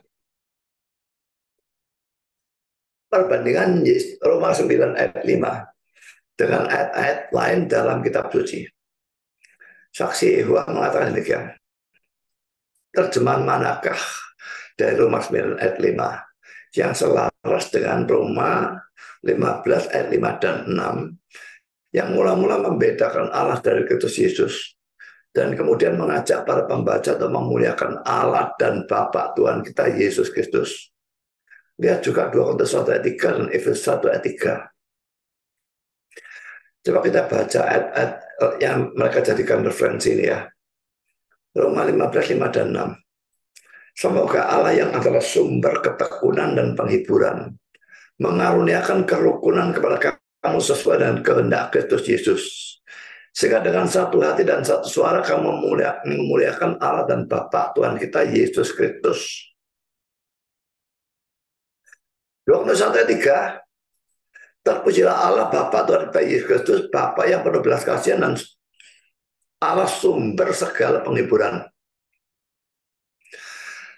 perbandingan Roma 9 ayat 5 dengan ayat-ayat lain dalam kitab suci. Saksi Yehova mengatakan demikian. Terjemahan manakah dari Roma 9 ayat 5 yang selaras dengan Roma 15 ayat 5 dan 6 yang mula-mula membedakan Allah dari Kristus Yesus dan kemudian mengajak para pembaca untuk memuliakan Allah dan Bapa Tuhan kita Yesus Kristus. Lihat juga 2 Korintus 1 ayat 3 dan Efesus 1 ayat 3. Coba kita baca ayat-ayat yang mereka jadikan referensi ini ya. Roma 15, 5 dan 6. Semoga Allah yang adalah sumber ketekunan dan penghiburan mengaruniakan kerukunan kepada kamu sesuai dengan kehendak Kristus Yesus Sehingga dengan satu hati dan satu suara kamu memuliakan Allah dan Bapa Tuhan kita Yesus Kristus. 2 Korintus 1 ayat 3, terpujilah Allah Bapa Tuhan kita Yesus Kristus, Bapa yang penuh belas kasihan dan Allah sumber segala penghiburan.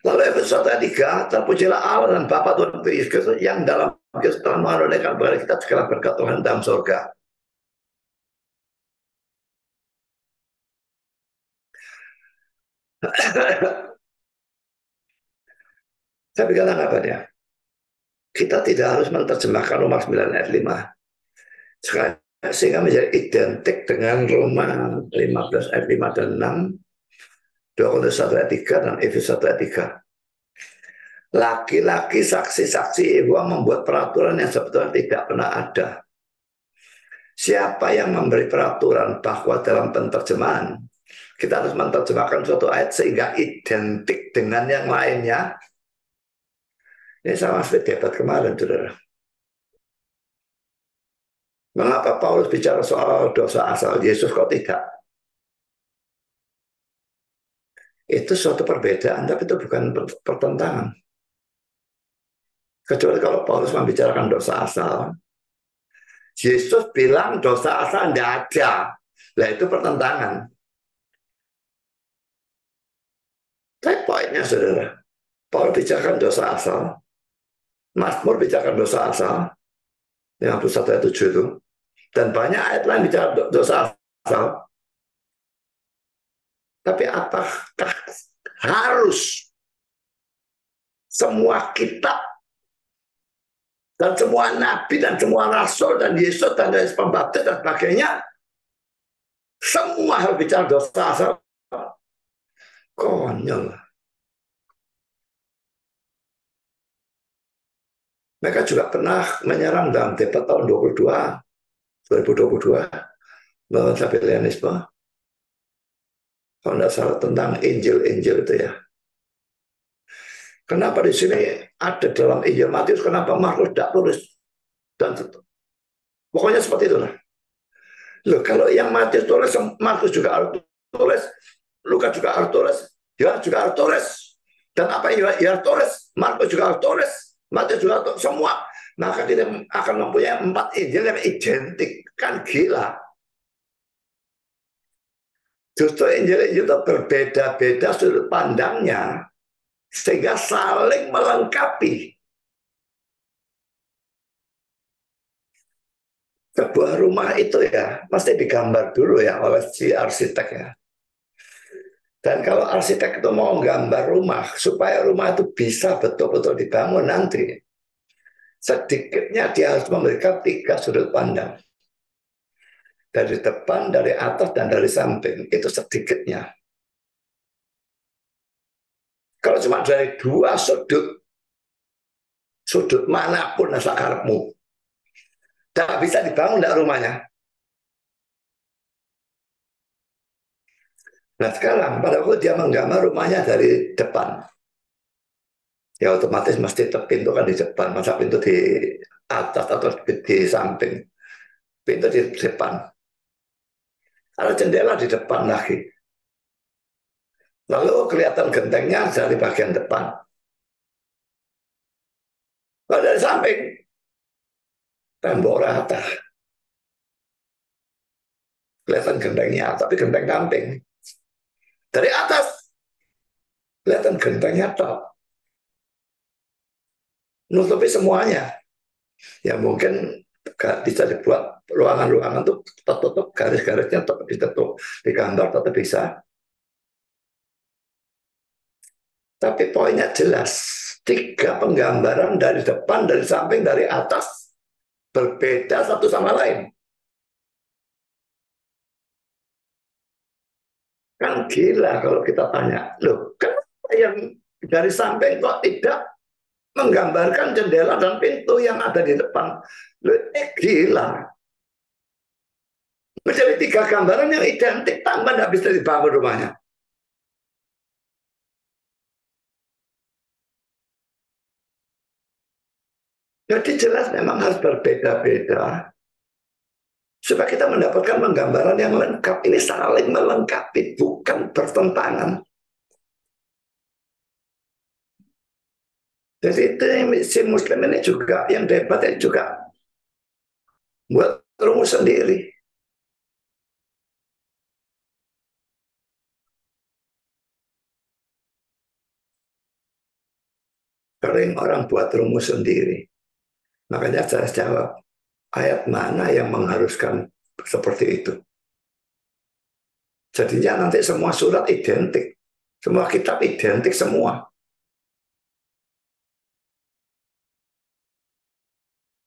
Lalu Efesus 1 ayat 3, terpujilah Allah dan Bapa Tuhan kita Yesus Kristus yang dalam Kristus telah mengaruniakan kepada kita segala berkat Tuhan dalam surga. Saya bilang apa dia? Kita tidak harus menerjemahkan Roma 9 ayat 5. Sehingga menjadi identik dengan Roma 15 ayat 5 dan 6, 2 Korintus 1 ayat 3, dan Efesus 1 ayat 3. Laki-laki saksi-saksi Yehova membuat peraturan yang sebetulnya tidak pernah ada. Siapa yang memberi peraturan bahwa dalam penerjemahan kita harus menerjemahkan suatu ayat sehingga identik dengan yang lainnya? Ini sama seperti debat kemarin, saudara. Mengapa Paulus bicara soal dosa asal Yesus kok tidak? Itu suatu perbedaan, tapi itu bukan pertentangan. Kecuali kalau Paulus membicarakan dosa asal. Yesus bilang dosa asal tidak ada. Nah itu pertentangan. Tapi poinnya, saudara, Paulus bicarakan dosa asal. Mazmur bicarakan dosa asal. 51 ayat 7 itu. Dan banyak ayat lain bicara dosa asal. Tapi apakah harus semua kitab dan semua nabi dan semua rasul dan Yesus dan Yohanes Pembaptis dan sebagainya semua harus bicara dosa asal? Konyol. Mereka juga pernah menyerang dalam debat tahun 2022 melawan Sabellianisme. Kalau tidak salah tentang Injil itu ya. Kenapa di sini ada dalam Injil Matius, kenapa Markus tidak tulis? Dan pokoknya seperti itu. Loh, kalau yang Matius tulis, Markus juga harus tulis, Lukas juga harus tulis, Yohanes juga harus tulis. Dan apa yang Yohanes tulis, Markus juga harus tulis, Matius juga harus tulis, semua. Maka kita akan mempunyai 4 Injil yang identik. Kan gila. Justru Injil itu berbeda-beda sudut pandangnya, sehingga saling melengkapi. Sebuah rumah itu ya, pasti digambar dulu ya oleh si arsitek ya. Dan kalau arsitek itu mau gambar rumah, supaya rumah itu bisa betul-betul dibangun nanti, sedikitnya dia harus memberikan 3 sudut pandang. Dari depan, dari atas, dan dari samping. Itu sedikitnya. Kalau cuma dari 2 sudut, sudut manapun asal karepmu, tak bisa dibangun tidak rumahnya. Nah sekarang pada waktu dia menggambar rumahnya dari depan, ya otomatis mesti pintu kan di depan, masa pintu di atas atau di samping, pintu di depan, ada jendela di depan lagi, lalu kelihatan gentengnya dari bagian depan. Kalau dari samping, tembok rata, kelihatan gentengnya, tapi genteng samping. Dari atas, kelihatan gentengnya top, nutupi semuanya. Ya mungkin bisa dibuat ruangan-ruangan tuh tertutup, garis-garisnya tetap ditutup, digambar tetap bisa. Tapi poinnya jelas, 3 penggambaran dari depan, dari samping, dari atas berbeda satu sama lain. Kan gila kalau kita tanya, loh kenapa yang dari samping kok tidak menggambarkan jendela dan pintu yang ada di depan? Loh, gila. Menjadi 3 gambaran yang identik, tambah tidak bisa dibangun rumahnya. Jadi jelas memang harus berbeda-beda Supaya kita mendapatkan penggambaran yang lengkap. Ini saling melengkapi, bukan bertentangan. Jadi itu si Muslim ini juga, yang debat ini juga buat rumus sendiri. Sering orang buat rumus sendiri. Makanya saya jawab, ayat mana yang mengharuskan seperti itu? Jadinya nanti semua surat identik. Semua kitab identik semua.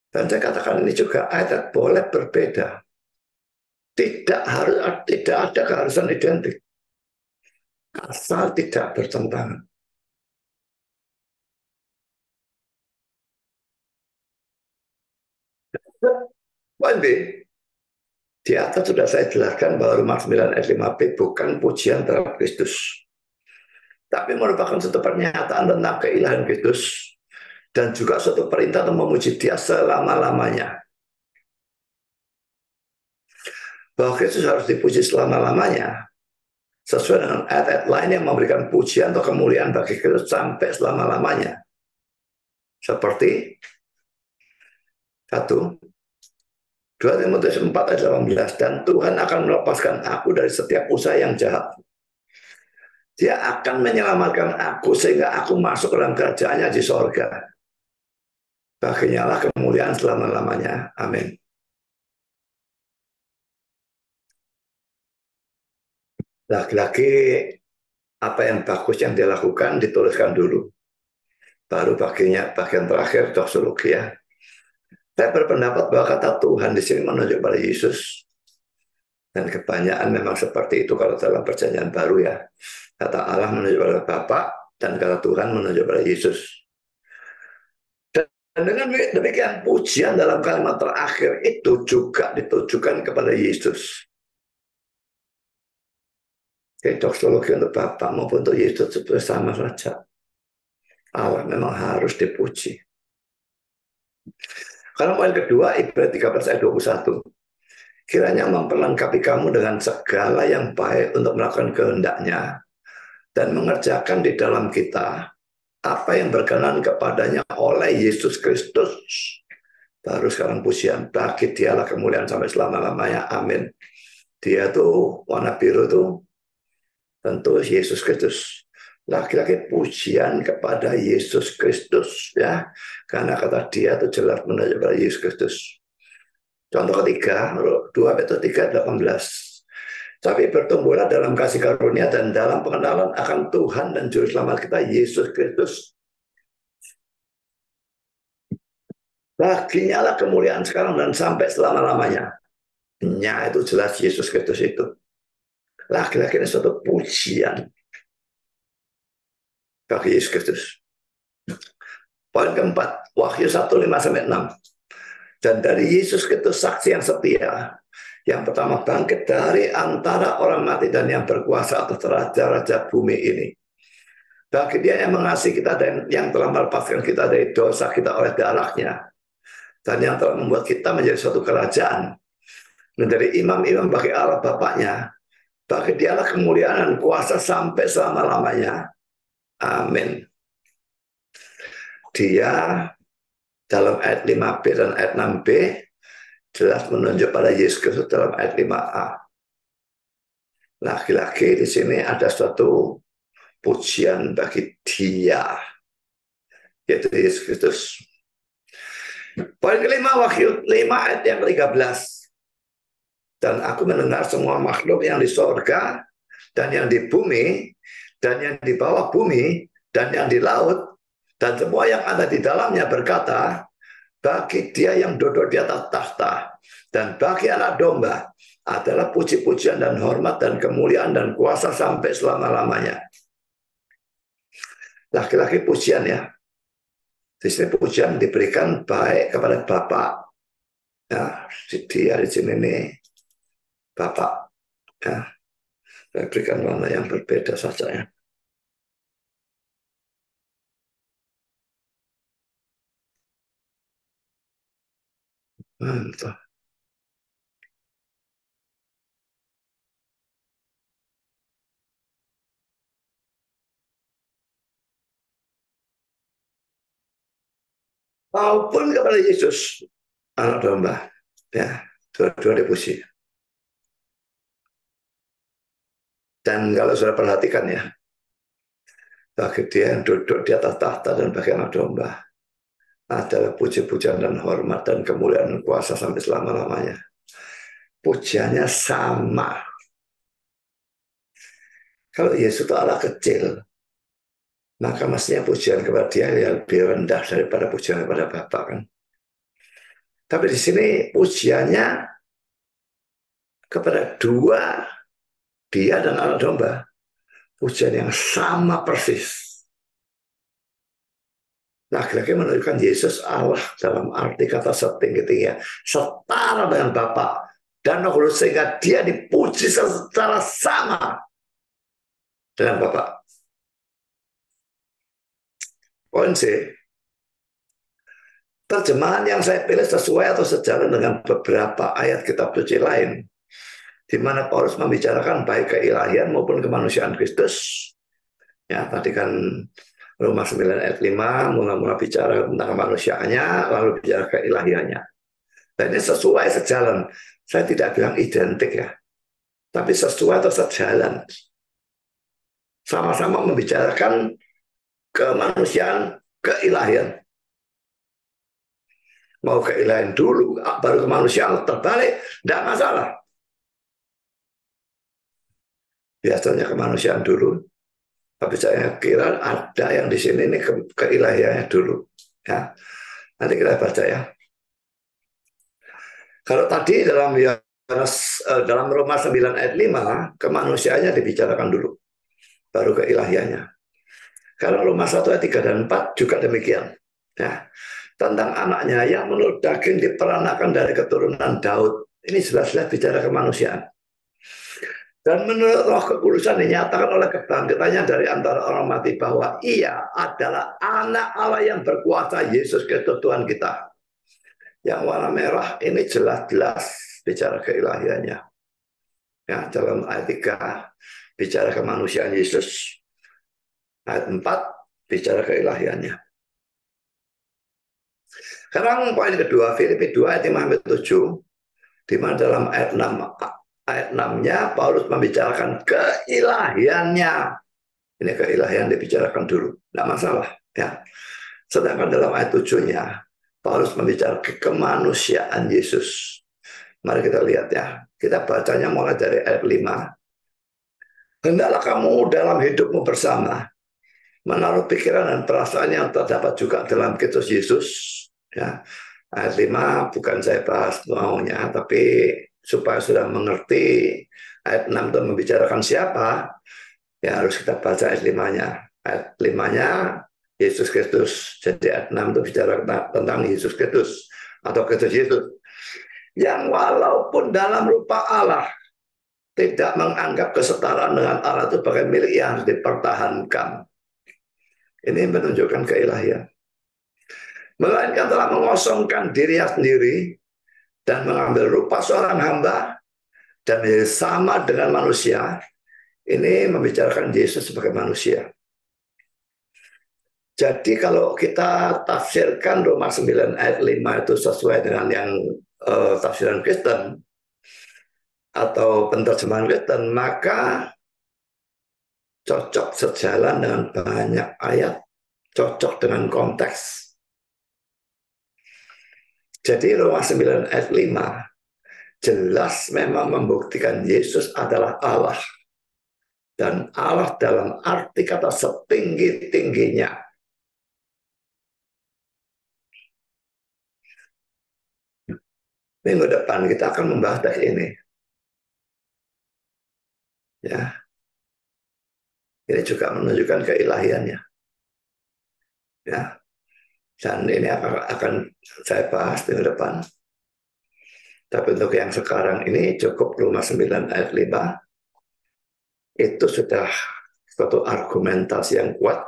Dan saya katakan ini juga ayat boleh berbeda. Tidak ada keharusan identik. Asal tidak bertentangan. Poin B, di atas sudah saya jelaskan bahwa Roma 9 ayat 5b bukan pujian terhadap Kristus, tapi merupakan suatu pernyataan tentang keilahan Kristus dan juga suatu perintah untuk memuji Dia selama-lamanya. Bahwa Kristus harus dipuji selama-lamanya, sesuai dengan ayat-ayat lain yang memberikan pujian atau kemuliaan bagi Kristus sampai selama-lamanya. Seperti 2 Timotius 4 ayat 18, dan Tuhan akan melepaskan aku dari setiap usaha yang jahat. Dia akan menyelamatkan aku sehingga aku masuk dalam kerajaannya di sorga. Baginya lah kemuliaan selama-lamanya. Amin. Lagi-lagi apa yang bagus yang dia lakukan dituliskan dulu. Baru bagian terakhir doksologi ya. Saya berpendapat bahwa kata Tuhan di sini menunjuk pada Yesus. Dan kebanyakan memang seperti itu kalau dalam perjanjian baru ya. Kata Allah menunjuk pada Bapa dan kata Tuhan menunjuk pada Yesus. Dan dengan demikian pujian dalam kalimat terakhir itu juga ditujukan kepada Yesus. Doksologi untuk Bapa maupun untuk Yesus itu sama saja. Allah memang harus dipuji. Kalau poin kedua, Ibrani 13 ayat 21. Kiranya memperlengkapi kamu dengan segala yang baik untuk melakukan kehendaknya dan mengerjakan di dalam kita apa yang berkenan kepadanya oleh Yesus Kristus. Baru sekarang pujian, bagi Dialah kemuliaan sampai selama-lamanya. Amin. Dia tuh warna biru tuh tentu Yesus Kristus. Laki-laki pujian kepada Yesus Kristus ya, karena kata dia itu jelas menunjuk kepada Yesus Kristus. Contoh ketiga, 2 Petrus 3 ayat 18. Tapi bertumbuhlah dalam kasih karunia dan dalam pengenalan akan Tuhan dan Juru Selamat kita Yesus Kristus. Baginya lah kemuliaan sekarang dan sampai selama-lamanya. Nya itu jelas Yesus Kristus itu. Laki-laki ini suatu pujian bagi Yesus Kristus. Poin keempat, Wahyu 1:5-6. Dan dari Yesus Kristus saksi yang setia, yang pertama bangkit dari antara orang mati dan yang berkuasa atas raja-raja bumi ini. Bagi dia yang mengasihi kita dan yang telah melepaskan kita dari dosa kita oleh darahnya, dan yang telah membuat kita menjadi suatu kerajaan, menjadi imam-imam bagi Allah Bapaknya. Bagi dialah kemuliaan dan kuasa sampai selama-lamanya. Amin. Dia dalam ayat 5b dan ayat 6b jelas menunjuk pada Yesus Kristus dalam ayat 5a. Laki-laki di sini ada suatu pujian bagi dia, yaitu Yesus Kristus. Poin kelima, Wahyu 5 ayat yang ke-13. Dan aku mendengar semua makhluk yang di sorga dan yang di bumi dan yang di bawah bumi dan yang di laut dan semua yang ada di dalamnya berkata, bagi dia yang duduk di atas tahta dan bagi anak domba adalah puji-pujian dan hormat dan kemuliaan dan kuasa sampai selama-lamanya. Laki-laki pujian ya. Di sini pujian diberikan baik kepada Bapa. Ya, dia di sini nih Bapa. Ya, saya berikan warna yang berbeda saja ya. Mantap. maupun kepada Yesus, anak domba. Ya, dua-dua dipuji. Dan kalau sudah perhatikan ya, bagi dia yang duduk di atas tahta dan bagi anak domba adalah puji-pujian dan hormat dan kemuliaan dan kuasa sampai selama-lamanya. Pujiannya sama. Kalau Yesus itu Allah kecil, maka mestinya pujian kepada dia yang lebih rendah daripada pujian kepada Bapa kan. Tapi di sini pujiannya kepada dua, dia dan anak domba. Pujian yang sama persis. Nah, kira-kira menunjukkan Yesus Allah dalam arti kata setinggi-tingginya, setara dengan Bapa dan Roh Kudus, sehingga dia dipuji secara sama dengan Bapa. Poin C, terjemahan yang saya pilih sesuai atau sejalan dengan beberapa ayat kitab suci lain, di mana Paulus membicarakan baik keilahian maupun kemanusiaan Kristus. Ya, tadi kan Roma 9 ayat 5 mula-mula bicara tentang kemanusiaannya, lalu bicara keilahiannya. Dan ini sesuai sejalan. Saya tidak bilang identik ya, tapi sesuai atau sejalan. Sama-sama membicarakan kemanusiaan, keilahian. Mau keilahian dulu, baru kemanusiaan, terbalik, tidak masalah. Biasanya kemanusiaan dulu, tapi saya kira ada yang di sini ini keilahiannya dulu. Ya, nanti kita baca ya. Kalau tadi dalam Roma 9 ayat 5, kemanusiaannya dibicarakan dulu, baru keilahiannya. Karena Roma 1 ayat 3 dan 4 juga demikian. Ya, tentang anaknya yang menurut daging diperanakan dari keturunan Daud. Ini jelas-jelas bicara kemanusiaan. Dan menurut Roh Kekudusan dinyatakan oleh kebangkitannya dari antara orang mati bahwa ia adalah anak Allah yang berkuasa, Yesus Kristus Tuhan kita. Yang warna merah ini jelas-jelas bicara keilahiannya. Ya, dalam ayat 3 bicara kemanusiaan Yesus. Ayat 4 bicara keilahiannya. Sekarang poin kedua, Filipi 2 ayat 5-7, di mana dalam ayat 6-nya Paulus membicarakan keilahiannya. Ini keilahian dibicarakan dulu, tidak masalah. Ya. Sedangkan dalam ayat 7-nya Paulus membicarakan kemanusiaan Yesus. Mari kita lihat ya. Kita bacanya mulai dari ayat 5. Hendaklah kamu dalam hidupmu bersama menaruh pikiran dan perasaan yang terdapat juga dalam Kristus Yesus. Ya. Ayat 5 bukan saya bahas maunya, tapi supaya sudah mengerti ayat 6 itu membicarakan siapa, ya harus kita baca ayat 5-nya. Ayat 5-nya Yesus Kristus. Jadi ayat 6 itu bicara tentang Yesus Kristus atau Kristus Yesus. Yang walaupun dalam rupa Allah tidak menganggap kesetaraan dengan Allah itu sebagai milik yang harus dipertahankan. Ini menunjukkan keilahian. Melainkan telah mengosongkan dirinya sendiri dan mengambil rupa seorang hamba dan menjadi sama dengan manusia. Ini membicarakan Yesus sebagai manusia. Jadi kalau kita tafsirkan Roma 9 ayat 5 itu sesuai dengan yang tafsiran Kristen atau penerjemahan Kristen, maka cocok sejalan dengan banyak ayat, cocok dengan konteks. Jadi Roma 9 ayat 5 jelas memang membuktikan Yesus adalah Allah. Dan Allah dalam arti kata setinggi-tingginya. Minggu depan kita akan membahas teks ini. Ya. Ini juga menunjukkan keilahiannya. Ya. Dan ini akan saya bahas minggu depan. Tapi untuk yang sekarang ini cukup Roma 9 ayat 5. Itu sudah suatu argumentasi yang kuat.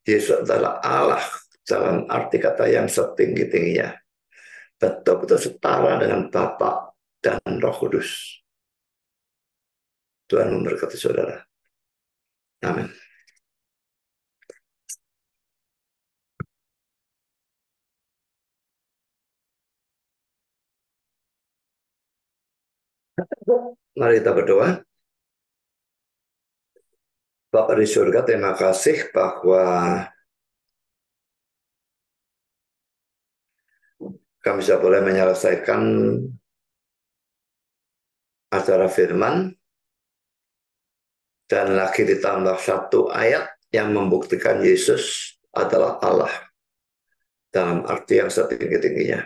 Yesus adalah Allah dalam arti kata yang setinggi-tingginya. Betul-betul setara dengan Bapa dan Roh Kudus. Tuhan memberkati saudara. Amin. Mari kita berdoa. Bapak di surga, terima kasih bahwa kami bisa boleh menyelesaikan acara firman, dan lagi ditambah satu ayat yang membuktikan Yesus adalah Allah dalam arti yang setinggi-tingginya.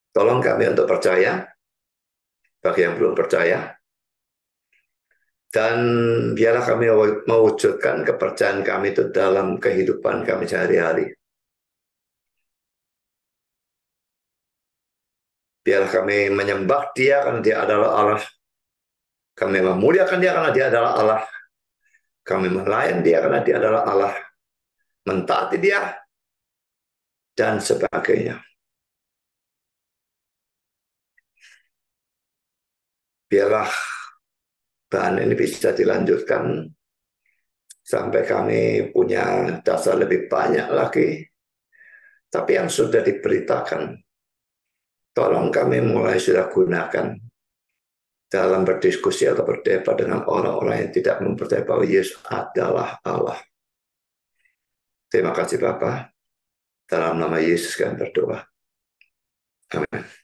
Tolong kami untuk percaya, bagi yang belum percaya, dan biarlah kami mewujudkan kepercayaan kami itu dalam kehidupan kami sehari-hari. Biarlah kami menyembah Dia karena Dia adalah Allah. Kami memuliakan Dia karena Dia adalah Allah. Kami melayani Dia karena Dia adalah Allah. Mentaati Dia, dan sebagainya. Biarlah bahan ini bisa dilanjutkan sampai kami punya dasar lebih banyak lagi. Tapi yang sudah diberitakan, tolong kami mulai sudah gunakan dalam berdiskusi atau berdebat dengan orang-orang yang tidak mempercayai bahwa Yesus adalah Allah. Terima kasih Bapak. Dalam nama Yesus kami berdoa. Amin.